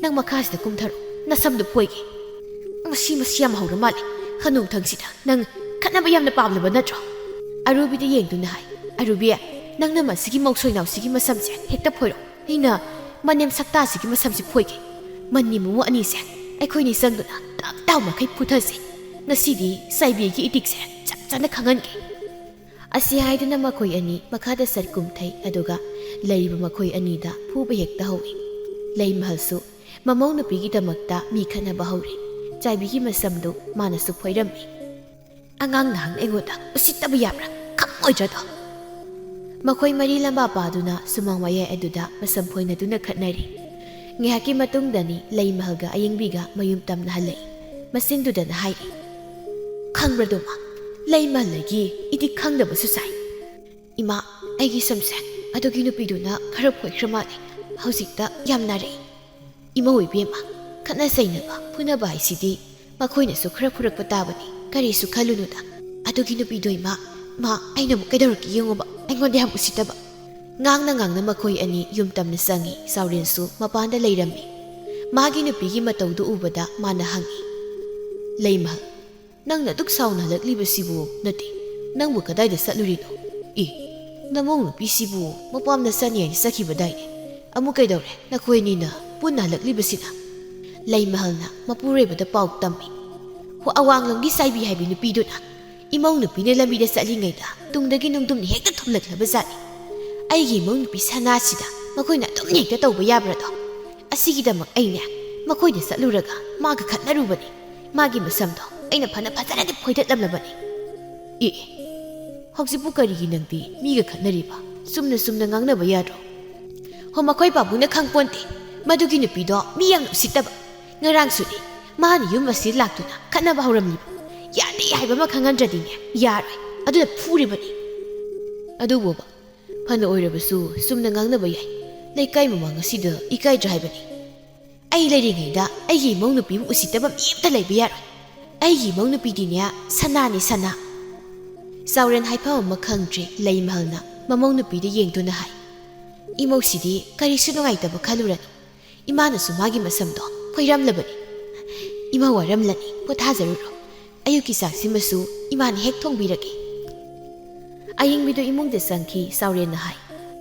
ꯅꯪ ꯃꯈꯥꯁꯤꯗ ꯀꯨꯝꯊꯔꯣ, ꯅꯁꯝꯗꯨ ꯐꯣꯏꯒꯦ꯫ ꯃꯁꯤ ꯌꯥꯝ ꯍꯧꯔ ꯃꯥꯜꯂꯦ, ꯍꯅꯨꯊꯪꯁꯤꯗ ꯅꯪ ꯈꯠꯅꯕ ꯌꯥꯝꯅ ꯄꯥꯝꯂꯕ ꯅꯠꯇ꯭ꯔꯣ? ꯑꯔꯨꯕꯤꯗ ꯌꯦꯡꯗꯨꯅ ꯍꯥꯏ꯫ ꯑꯔꯨꯕꯤ, ꯅꯪꯅ ꯃꯁꯤꯒꯤ ꯃꯧꯁꯣꯏꯅꯥꯎꯁꯤꯒꯤ ꯃꯁꯝꯁꯦ ꯍꯦꯛꯇ ꯐꯣꯏꯔꯣ, ꯑꯩꯅ ꯃꯅꯦꯝ ꯁꯛꯇꯥꯁꯤꯒꯤ ꯃꯁꯝꯁꯤ ꯐꯣꯏꯒꯦ꯫ ꯃꯅꯤ ꯃꯃꯧ ꯑꯅꯤꯁꯦ ꯑꯩꯈꯣꯏꯅꯤ ꯆꯪꯗꯨꯅ ꯇꯞ ꯇꯥꯎ ꯃꯈꯩ ꯐꯨꯊꯁꯤ꯫ ꯉꯁꯤꯗꯤ ꯆꯥꯏꯕꯤꯒꯤ ꯏꯇꯤꯛꯁꯦ ꯆꯞ ꯆꯥꯅ ꯈꯪꯍꯟꯒꯦ꯫ ꯑꯁꯤ ꯍꯥꯏꯗꯨꯅ ꯃꯈꯣꯏ ꯑꯅꯤ ꯃꯈꯥꯗ ꯆꯠ ꯀꯨꯝꯊꯩ, ꯑꯗꯨꯒ ꯂꯩꯔꯤꯕ ꯃꯈꯣꯏ ꯑꯅꯤꯗ ꯐꯨꯕ ꯍꯦꯛꯇ ꯍꯧꯏ꯫ ꯂꯩꯃꯍꯜꯁꯨ ꯃꯃꯧ ꯅꯨꯄꯤꯒꯤꯗꯃꯛꯇ ꯃꯤ ꯈꯠꯅꯕ ꯍꯧꯔꯤ꯫ ꯆꯥꯏꯕꯤꯒꯤ ꯃꯁꯝꯗꯨ ꯃꯥꯅꯁꯨ ꯐꯣꯏꯔꯝꯃꯤ꯫ ꯑꯉꯥꯡ ꯅꯍꯥꯟ ꯑꯩꯉꯣꯟꯗ ꯎꯁꯤꯠꯇꯕ ꯌꯥꯕ꯭ꯔꯥ? ꯈꯪꯉꯣꯏꯗ꯭ꯔꯗꯣ? ꯃꯈꯣꯏ ꯃꯔꯤ ꯂꯝꯕꯥ ꯄꯥꯗꯨꯅ ꯁꯨꯃꯥꯡ ꯋꯥꯌꯥꯏ ꯑꯗꯨꯗ ꯃꯁꯝ ꯐꯣꯏꯅꯗꯨꯅ ꯈꯠꯅꯔꯤ꯫ ꯉꯥꯏꯍꯥꯛꯀꯤ ꯃꯇꯨꯡꯗꯅꯤ ꯂꯩꯃꯍꯜꯒ ꯑꯌꯤꯡꯕꯤꯒ ꯃꯌꯨꯝ ꯇꯝꯅ ꯍꯜꯂꯛꯏ꯫ ꯃꯆꯤꯟꯗꯨꯗꯅ ꯍꯥꯏꯔꯤ꯫ ꯈꯪꯕ꯭ꯔꯗꯨꯃ, ꯂꯩꯃꯍꯜꯒꯤ ꯏꯇꯤꯛ ꯈꯪꯗꯕꯁꯨ ꯁꯥꯏ꯫ ꯏꯃꯥ, ꯑꯩꯒꯤ ꯁꯝꯁꯦ ꯑꯗꯨꯒꯤ ꯅꯨꯄꯤꯗꯨꯅ ꯈꯔ ꯐꯣꯏꯈ꯭ꯔ ꯃꯥꯜꯂꯦ, ꯍꯧꯖꯤꯛꯇ ꯌꯥꯝ ꯅꯥꯔꯛꯏ꯫ ꯏꯃꯧ ꯏꯕꯦꯝꯃ, ꯈꯠꯅ ꯆꯩꯅꯕ ꯐꯨꯅꯕ ꯍꯥꯏꯁꯤꯗꯤ ꯃꯈꯣꯏꯅꯁꯨ ꯈꯔ ꯐꯨꯔꯛꯄ ꯇꯥꯕꯅꯤ, ꯀꯔꯤꯁꯨ ꯈꯜꯂꯨꯅꯨꯗ꯫ ꯑꯗꯨꯒꯤ ꯅꯨꯄꯤꯗꯣ ꯏꯃꯥ, ꯑꯩꯅ ꯑꯃꯨꯛ ꯀꯩꯗꯧꯔꯛꯀꯦ ꯌꯦꯡꯉꯣꯕ, ꯑꯩꯉꯣꯟꯗ ꯌꯥꯝ ꯎꯁꯤꯠꯇꯕ꯫ ꯉꯥꯡꯅ ꯃꯈꯣꯏ ꯑꯅꯤ ꯌꯨꯝ ꯇꯝꯅ ꯆꯪꯉꯤ꯫ ꯆꯥꯎꯔꯦꯟꯁꯨ ꯃꯄꯥꯟꯗ ꯂꯩꯔꯝꯃꯤ꯫ ꯃꯥꯒꯤ ꯅꯨꯄꯤꯒꯤ ꯃꯇꯧꯗꯨ ꯎꯕꯗ ꯃꯥꯅ ꯍꯪꯉꯤ꯫ ꯂꯩꯃꯍꯜ, ꯅꯪꯅ ꯑꯗꯨꯛ ꯁꯥꯎꯅ ꯍꯜꯂꯛꯂꯤꯕꯁꯤꯕꯨ, ꯅꯠꯇꯦ, ꯅꯪꯕꯨ ꯀꯗꯥꯏꯗ ꯆꯠꯂꯨꯔꯤꯅꯣ? ꯅꯃꯧ ꯅꯨꯄꯤꯁꯤꯕꯨ ꯃꯄꯥꯝꯗ ꯆꯠꯅꯤ ꯍꯥꯏꯅ ꯆꯠꯈꯤꯕꯗꯥꯏꯅꯦ, ꯑꯃꯨꯛ ꯀꯩꯗꯧꯔꯦ ꯅꯈꯣꯏ ꯑꯅꯤꯅ ꯄꯨꯟꯅ ꯍꯜꯂꯛꯂꯤꯕꯁꯤꯅ? ꯂꯩꯃꯍꯜꯅ ꯃꯄꯨꯔꯣꯏꯕꯗ ꯄꯥꯎ ꯇꯝꯃꯤ꯫ ꯍꯣ, ꯑꯋꯥꯡꯂꯣꯝꯒꯤ ꯆꯥꯏꯕꯤ ꯍꯥꯏꯕꯤ ꯅꯨꯄꯤꯗꯨꯅ ꯏꯃꯧ ꯅꯨꯄꯤꯅ ꯂꯝꯕꯤꯗ ꯆꯠꯂꯤꯉꯩꯗ ꯇꯨꯡꯗꯒꯤ ꯅꯨꯡꯗꯨꯝꯅ ꯍꯦꯛꯇ ꯊꯣꯝꯂꯛꯂꯕꯖꯥꯠꯅꯤ꯫ ꯑꯩꯒꯤ ꯏꯃꯧ ꯅꯨꯄꯤ ꯁꯅꯥꯁꯤꯗ ꯃꯈꯣꯏꯅ ꯑꯗꯨꯝ ꯍꯦꯛꯇ ꯇꯧꯕ ꯌꯥꯕ꯭ꯔꯗꯣ? ꯑꯁꯤꯒꯤꯗꯃꯛ ꯑꯩꯅꯦ ꯃꯈꯣꯏꯗ ꯆꯠꯂꯨꯔꯒ ꯃꯥꯒ ꯈꯠꯅꯔꯨꯕꯅꯤ꯫ ꯃꯥꯒꯤ ꯃꯁꯝꯗꯣ ꯑꯩꯅ ꯐꯖꯅꯗꯤ ꯐꯣꯏꯗꯠꯂꯝꯂꯕꯅꯤ꯫ ꯍꯧꯖꯤꯛꯄꯨ ꯀꯔꯤꯒꯤ ꯅꯪꯗꯤ ꯃꯤꯒ ꯈꯠꯅꯔꯤꯕ? ꯆꯨꯝꯅ ꯉꯥꯡꯅꯕ ꯌꯥꯗ꯭ꯔꯣ? ꯍꯣ, ꯃꯈꯣꯏ ꯄꯥꯕꯨꯡꯅ ꯈꯪꯄꯣꯟꯇꯦ, ꯃꯗꯨꯒꯤ ꯅꯨꯄꯤꯗꯣ ꯃꯤ ꯌꯥꯝꯅ ꯎꯁꯤꯠꯇꯕ꯫ ꯉꯔꯥꯡꯁꯨꯅꯤ ꯃꯥꯅ ꯌꯨꯝ ꯑꯁꯤ ꯂꯥꯛꯇꯨꯅ ꯈꯠꯅꯕ ꯍꯧꯔꯝꯂꯤꯕ꯫ ꯌꯥꯗꯦ ꯍꯥꯏꯕ ꯑꯃ ꯈꯪꯍꯟꯗ꯭ꯔꯗꯤꯅꯦ ꯌꯥꯔꯣꯏ, ꯑꯗꯨꯅ ꯐꯨꯔꯤꯕꯅꯤ꯫ ꯑꯗꯨꯕꯨꯕ, ꯐꯅ ꯑꯣꯏꯔꯕꯁꯨ ꯆꯨꯝꯅ ꯉꯥꯡꯅꯕ ꯌꯥꯏ, ꯂꯩꯀꯥꯏ ꯃꯃꯥꯡ ꯑꯁꯤꯗ ꯏꯀꯥꯏꯗ꯭ꯔꯥ ꯍꯥꯏꯕꯅꯤ꯫ ꯑꯩ ꯂꯩꯔꯤꯉꯩꯗ ꯑꯩꯒꯤ ꯏꯃꯧ ꯅꯨꯄꯤꯕꯨ ꯎꯁꯤꯠꯇꯕ ꯃꯤ ꯑꯃꯇ ꯂꯩꯕ ꯌꯥꯔꯣꯏ꯫ ꯑꯩꯒꯤ ꯏꯃꯧ ꯅꯨꯄꯤꯗꯤꯅꯦ ꯁꯅꯥꯅꯤ, ꯁꯅꯥ꯫ ꯆꯥꯎꯔꯦꯟ ꯍꯥꯏꯐꯝ ꯑꯃ ꯈꯪꯗ꯭ꯔꯦ ꯂꯩꯃꯍꯜꯅ ꯃꯃꯧ ꯅꯨꯄꯤꯗ ꯌꯦꯡꯗꯨꯅ ꯍꯥꯏ꯫ ꯏꯃꯧꯁꯤꯗꯤ ꯀꯔꯤꯁꯨ ꯅꯨꯡꯉꯥꯏꯇꯕ ꯈꯜꯂꯨꯔꯅꯨ, ꯏꯃꯥꯅꯁꯨ ꯃꯥꯒꯤ ꯃꯁꯝꯗꯣ ꯐꯣꯏꯔꯝꯂꯕꯅꯤ꯫ ꯏꯃꯥ ꯋꯥꯔꯝꯂꯅꯤ, ꯄꯣꯊꯥꯖꯔꯨꯔꯣ, ꯑꯌꯨꯛꯀꯤ ꯆꯥꯛꯁꯤꯃꯁꯨ ꯏꯃꯥꯅ ꯍꯦꯛ ꯊꯣꯡꯕꯤꯔꯒꯦ꯫ ꯑꯌꯤꯡꯕꯤꯗꯨ ꯏꯃꯨꯡꯗ ꯆꯪꯈꯤ꯫ ꯆꯥꯎꯔꯦꯟꯅ ꯍꯥꯏ꯫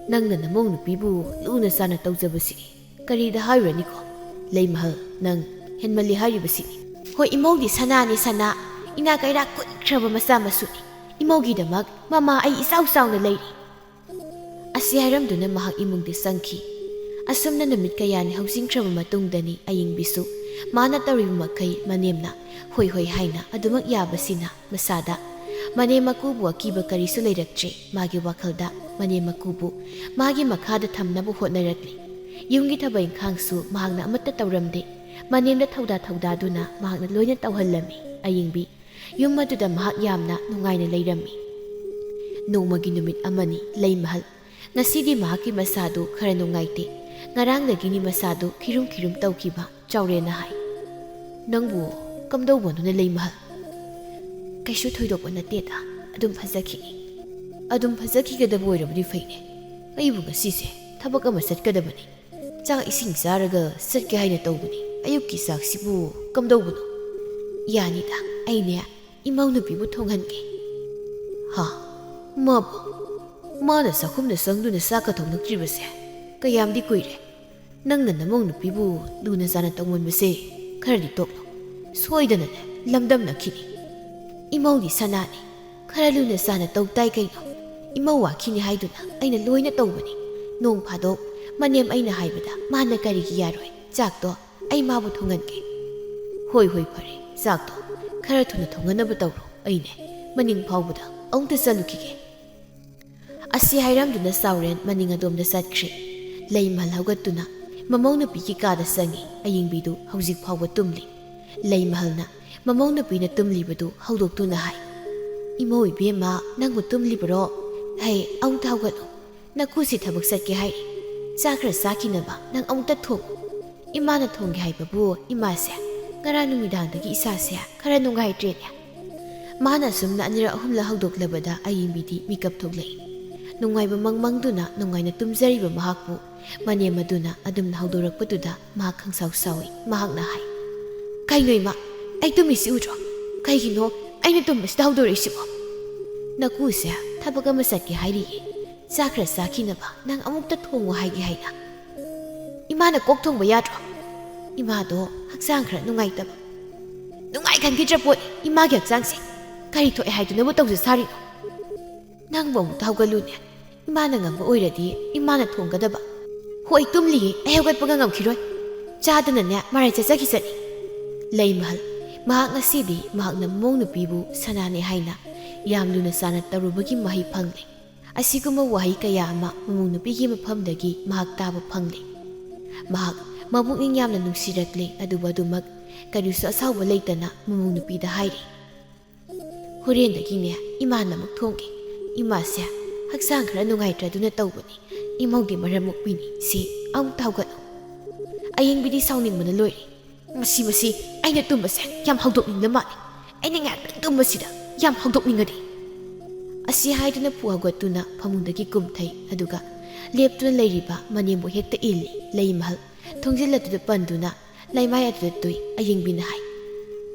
ꯅꯪꯅ ꯅꯃꯧ ꯅꯨꯄꯤꯕꯨ ꯂꯨꯅ ꯆꯥꯅ ꯇꯧꯖꯕꯁꯤꯅꯤ, ꯀꯔꯤꯗ ꯍꯥꯏꯔꯨꯔꯅꯤꯀꯣ? ꯂꯩꯃꯍꯜ, ꯅꯪ ꯍꯦꯟꯃꯜꯂꯤ ꯍꯥꯏꯔꯤꯕꯁꯤꯅꯤ꯫ ꯍꯣꯏ, ꯏꯃꯧꯗꯤ ꯁꯅꯥꯅꯤ, ꯁꯅꯥ, ꯏꯅꯥ ꯀꯩꯔꯥꯛ ꯀꯨꯟꯈ꯭ꯔꯕ ꯃꯆꯥ ꯃꯁꯨꯅꯤ꯫ ꯏꯃꯧꯒꯤꯗꯃꯛ ꯃꯃꯥ ꯑꯩ ꯏꯆꯥꯎ ꯆꯥꯎꯅ ꯂꯩꯔꯤ꯫ ꯑꯁꯤ ꯍꯥꯏꯔꯝꯗꯨꯅ ꯃꯍꯥꯛ ꯏꯃꯨꯡꯗ ꯆꯪꯈꯤ꯫ ꯑꯁꯨꯝꯅ ꯅꯨꯃꯤꯠ ꯀꯌꯥꯅꯤ ꯍꯧꯖꯤꯟꯈ꯭ꯔꯕ ꯃꯇꯨꯡꯗꯅꯤ ꯑꯌꯤꯡꯕꯤꯁꯨ ꯃꯥꯅ ꯇꯧꯔꯤꯕ ꯃꯈꯩ ꯃꯅꯦꯝꯅ ꯍꯣꯏ ꯍꯥꯏꯅ ꯑꯗꯨꯃꯛ ꯌꯥꯕꯁꯤꯅ ꯃꯁꯥꯗ ꯃꯅꯦꯝ ꯃꯀꯨꯕꯨ ꯑꯀꯤꯕ ꯀꯔꯤꯁꯨ ꯂꯩꯔꯛꯇ꯭ꯔꯦ꯫ ꯃꯥꯒꯤ ꯋꯥꯈꯜꯗ ꯃꯅꯦꯝ ꯃꯀꯨꯕꯨ ꯃꯥꯒꯤ ꯃꯈꯥꯗ ꯊꯝꯅꯕ ꯍꯣꯠꯅꯔꯛꯂꯤ꯫ ꯌꯨꯝꯒꯤ ꯊꯕꯛ ꯏꯪꯈꯥꯡꯁꯨ ꯃꯍꯥꯛꯅ ꯑꯃꯠꯇ ꯇꯧꯔꯝꯗꯦ꯫ ꯃꯅꯦꯝꯗ ꯊꯧꯗꯥꯗꯨꯅ ꯃꯍꯥꯛꯅ ꯂꯣꯏꯅ ꯇꯧꯍꯜꯂꯝꯃꯤ꯫ ꯑꯌꯤꯡꯕꯤ ꯌꯨꯝ ꯑꯗꯨꯗ ꯃꯍꯥꯛ ꯌꯥꯝꯅ ꯅꯨꯡꯉꯥꯏꯅ ꯂꯩꯔꯝꯃꯤ꯫ ꯅꯣꯡꯃꯒꯤ ꯅꯨꯃꯤꯠ ꯑꯃꯅꯤ ꯂꯩꯃꯍꯜ ꯉꯁꯤꯗꯤ ꯃꯍꯥꯛꯀꯤ ꯃꯁꯥꯗꯨ ꯈꯔ ꯅꯨꯡꯉꯥꯏꯇꯦ꯫ ꯉꯔꯥꯡꯗꯒꯤꯅꯤ ꯃꯁꯥꯗꯨ ꯈꯤꯔꯨꯝ ꯇꯧꯈꯤꯕ꯫ ꯆꯥꯎꯔꯦꯟꯅ ꯍꯥꯏ꯫ ꯅꯪꯕꯨ ꯀꯝꯗꯧꯕꯅꯣꯅꯦ ꯂꯩꯃꯍꯜ? ꯀꯩꯁꯨ ꯊꯣꯏꯗꯣꯛꯄ ꯅꯠꯇꯦꯗ, ꯑꯗꯨꯝ ꯐꯖꯈꯤꯅꯤ꯫ ꯑꯗꯨꯝ ꯐꯖꯈꯤꯒꯗꯕ ꯑꯣꯏꯔꯕꯗꯤ ꯐꯩꯅꯦ꯫ ꯑꯩꯕꯨ ꯉꯁꯤꯁꯦ ꯊꯕꯛ ꯑꯃ ꯆꯠꯀꯗꯕꯅꯤ, ꯆꯥꯛ ꯏꯁꯤꯡ ꯆꯥꯔꯒ ꯆꯠꯀꯦ ꯍꯥꯏꯅ ꯇꯧꯕꯅꯤ꯫ ꯑꯌꯨꯛꯀꯤ ꯆꯥꯛꯁꯤꯕꯨ ꯀꯝꯗꯧꯕꯅꯣ? ꯌꯥꯅꯤꯗ, ꯑꯩꯅꯦ ꯏꯃꯧ ꯅꯨꯄꯤꯕꯨ ꯊꯣꯡꯍꯟꯒꯦ꯫ ꯃꯥꯕꯨ? ꯃꯥꯅ ꯆꯥꯛꯈꯨꯝꯗ ꯆꯪꯗꯨꯅ ꯆꯥꯛꯀ ꯊꯣꯡꯂꯛꯇ꯭ꯔꯤꯕꯁꯦ ꯀꯌꯥꯝꯗꯤ ꯀꯨꯏꯔꯦ꯫ ꯅꯪꯅ ꯅꯃꯧ ꯅꯨꯄꯤꯕꯨ ꯂꯨꯅ ꯆꯥꯅ ꯇꯧꯃꯟꯕꯁꯦ ꯈꯔꯗꯤ ꯇꯣꯛꯂꯣ, ꯁꯣꯏꯗꯅꯅꯦ ꯂꯝꯗꯝꯅꯈꯤꯅꯤ꯫ ꯏꯃꯧꯗꯤ ꯁꯅꯥꯅꯤ, ꯈꯔ ꯂꯨꯅ ꯆꯥꯅ ꯇꯧ ꯇꯥꯏ ꯀꯩꯅꯣ? ꯏꯃꯧ ꯋꯥꯈꯤꯅꯤ ꯍꯥꯏꯗꯨꯅ ꯑꯩꯅ ꯂꯣꯏꯅ ꯇꯧꯕꯅꯤ꯫ ꯅꯣꯡ ꯐꯥꯗꯣꯛ Manem aina haibada mana karigi yaroi chakto ai mabu thongange hoi hoi phare chakto khara thuna thonganaba tawro aine maning phawbuda aungta salukige asi hairamduna sauren maning adomda satkhri leimal haugatuna mamawna piki kada sangi ayingbidu haujik phawba tumli leimalna mamawna pina tumlibadu haudoktuna hai imo ibema nangbu tumlibro hai aungta haugatno nakusi thabak satke hairi chakra sakinaba nang aungta thong imana thongge haibabu imase ngara numidangdagi isase khara nungai trenya mana sumna anira ahumla haudoklabada ayimbidi mikap thoglei nungaiba mangmangduna nungaina tumjariba mahakpu mane maduna adumna haudorakpaduda mahak khangsaw sawi mahakna hai kainoi ma ai tumisi udro kaigino aina tumbasida haudoreisibo nakuse thabaga masakki hairi chakra sakinaba nang amukta thongo haigi haina imana kok thongba yadro imado haksang khra nungaitaba nungai khangi poi imagi haksangse kari thoe haidunaba tawse sari nang bom tawgalune imana ngamba oiradi imana thonggadaba hoi tumli ai haugatpaga ngamkhiroi chadana ne marai chachakisani leimahal mahak ngasidi mahak na mong nupibu sanane haina yamluna sana tarubagi mahi phangli asiguma wahi kaya ama mong nupigi mafamdagi mahak taba phangli mahak mabukning yamna nungsirakle adubadumak karisu asawba leitana mong nupida hairi horendagine imana mak thongge imase haksang khara nungaitraduna tawbani imongdi maramukpini si aung tawgatno ayingbidi sawningmana loiri masi aina tumbase yam hawdokningla mali aina ngak tumbasida yam hawdokningadi asi haiduna puagatuna phamungdagi kumthai aduga leptuna leiriba manembo hekta illi leimahal thongjilatuna panduna laimai atuda tui ayingbina hai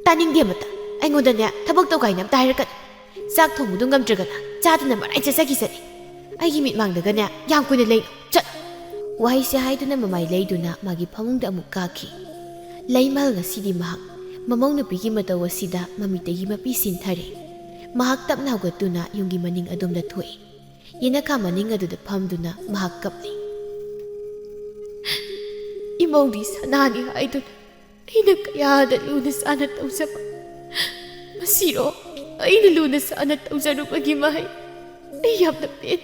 taningde mata aingodane thabak tawgaina amta hairakan chak thongbudu ngamdragana chaduna marai chachakisani aigi mitmangdagane yam kuina leino chat wahaise haiduna mamai leiduna magi phamungda amuk kaki leimal ngasidi mahak mamong nupigi mataw asida mamitagi mapi sinthare mahak tapna haugatuna yungi maning adomda thoi yenaka maning aduda phamduna mahak kapli imongdi sanani haiduna aina kayada luna sana tawsaba masiro aina luna sana tawsarubagi mahai ai yamna pet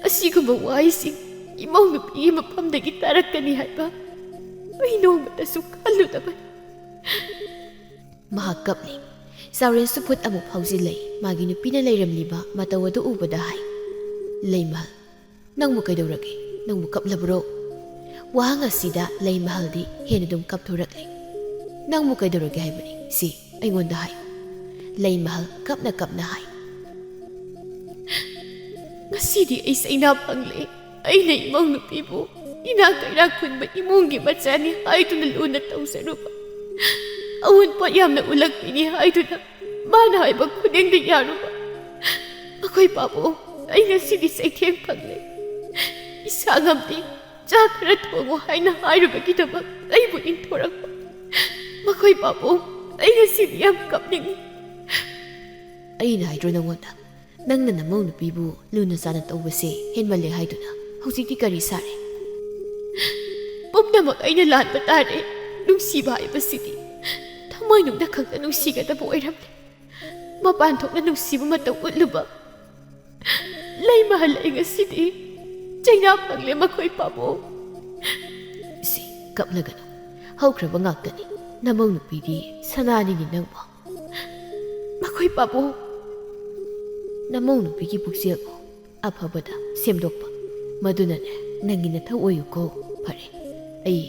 asiguma waising imong nupigi maphamdagi tarakani haiba ai nongmatasu kalludaba mahak kapli sauren suput amuk phawjilai magi nupina leiramliba matawadu ubada hai leimal nangmu kaidorage nangmu kaplabro wahang asida leimaldi henadum kapthorakle nangmu kaidorage haibani si aingonda hai leimal kapna hai ngasidi ai saina pangle aina imong nupibu ina kaira khunba imungi machani haiduna luna tawsaruba awun pa yamna ulakpini haiduna mana haiba khudengda yaruba akhoi papo aina sidi saitheng phangle isangamdi chakra thongo haina hairuba kidaba aibu inthorakpa makhoi papo aina sidi yam kapning aina haidro nangonda nangna namong nupibu luna sana tawbase henmale haiduna hojikti kari sare pumnamak aina lanba tare nungsiba haibasidi thamoi nungda khakta nungsigadaba oiramne mapan thokna nungsiba mataw utluba leimahal ai ngasidi chaina phangle makhoi pabo si kaplagano haukraba ngaktani namong nupidi sanani ni nangba makhoi pabo namong nupigi puksiyako afabada semdokpa madunane nangi nathau oyuko phare ai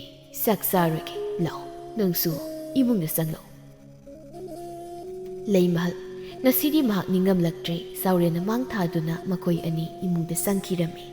saksarage lao nangsu imungna sanglo leimahal ngasidi mahak ningamlaktre saurena mang thaduna makoi ani imungda sangkhirame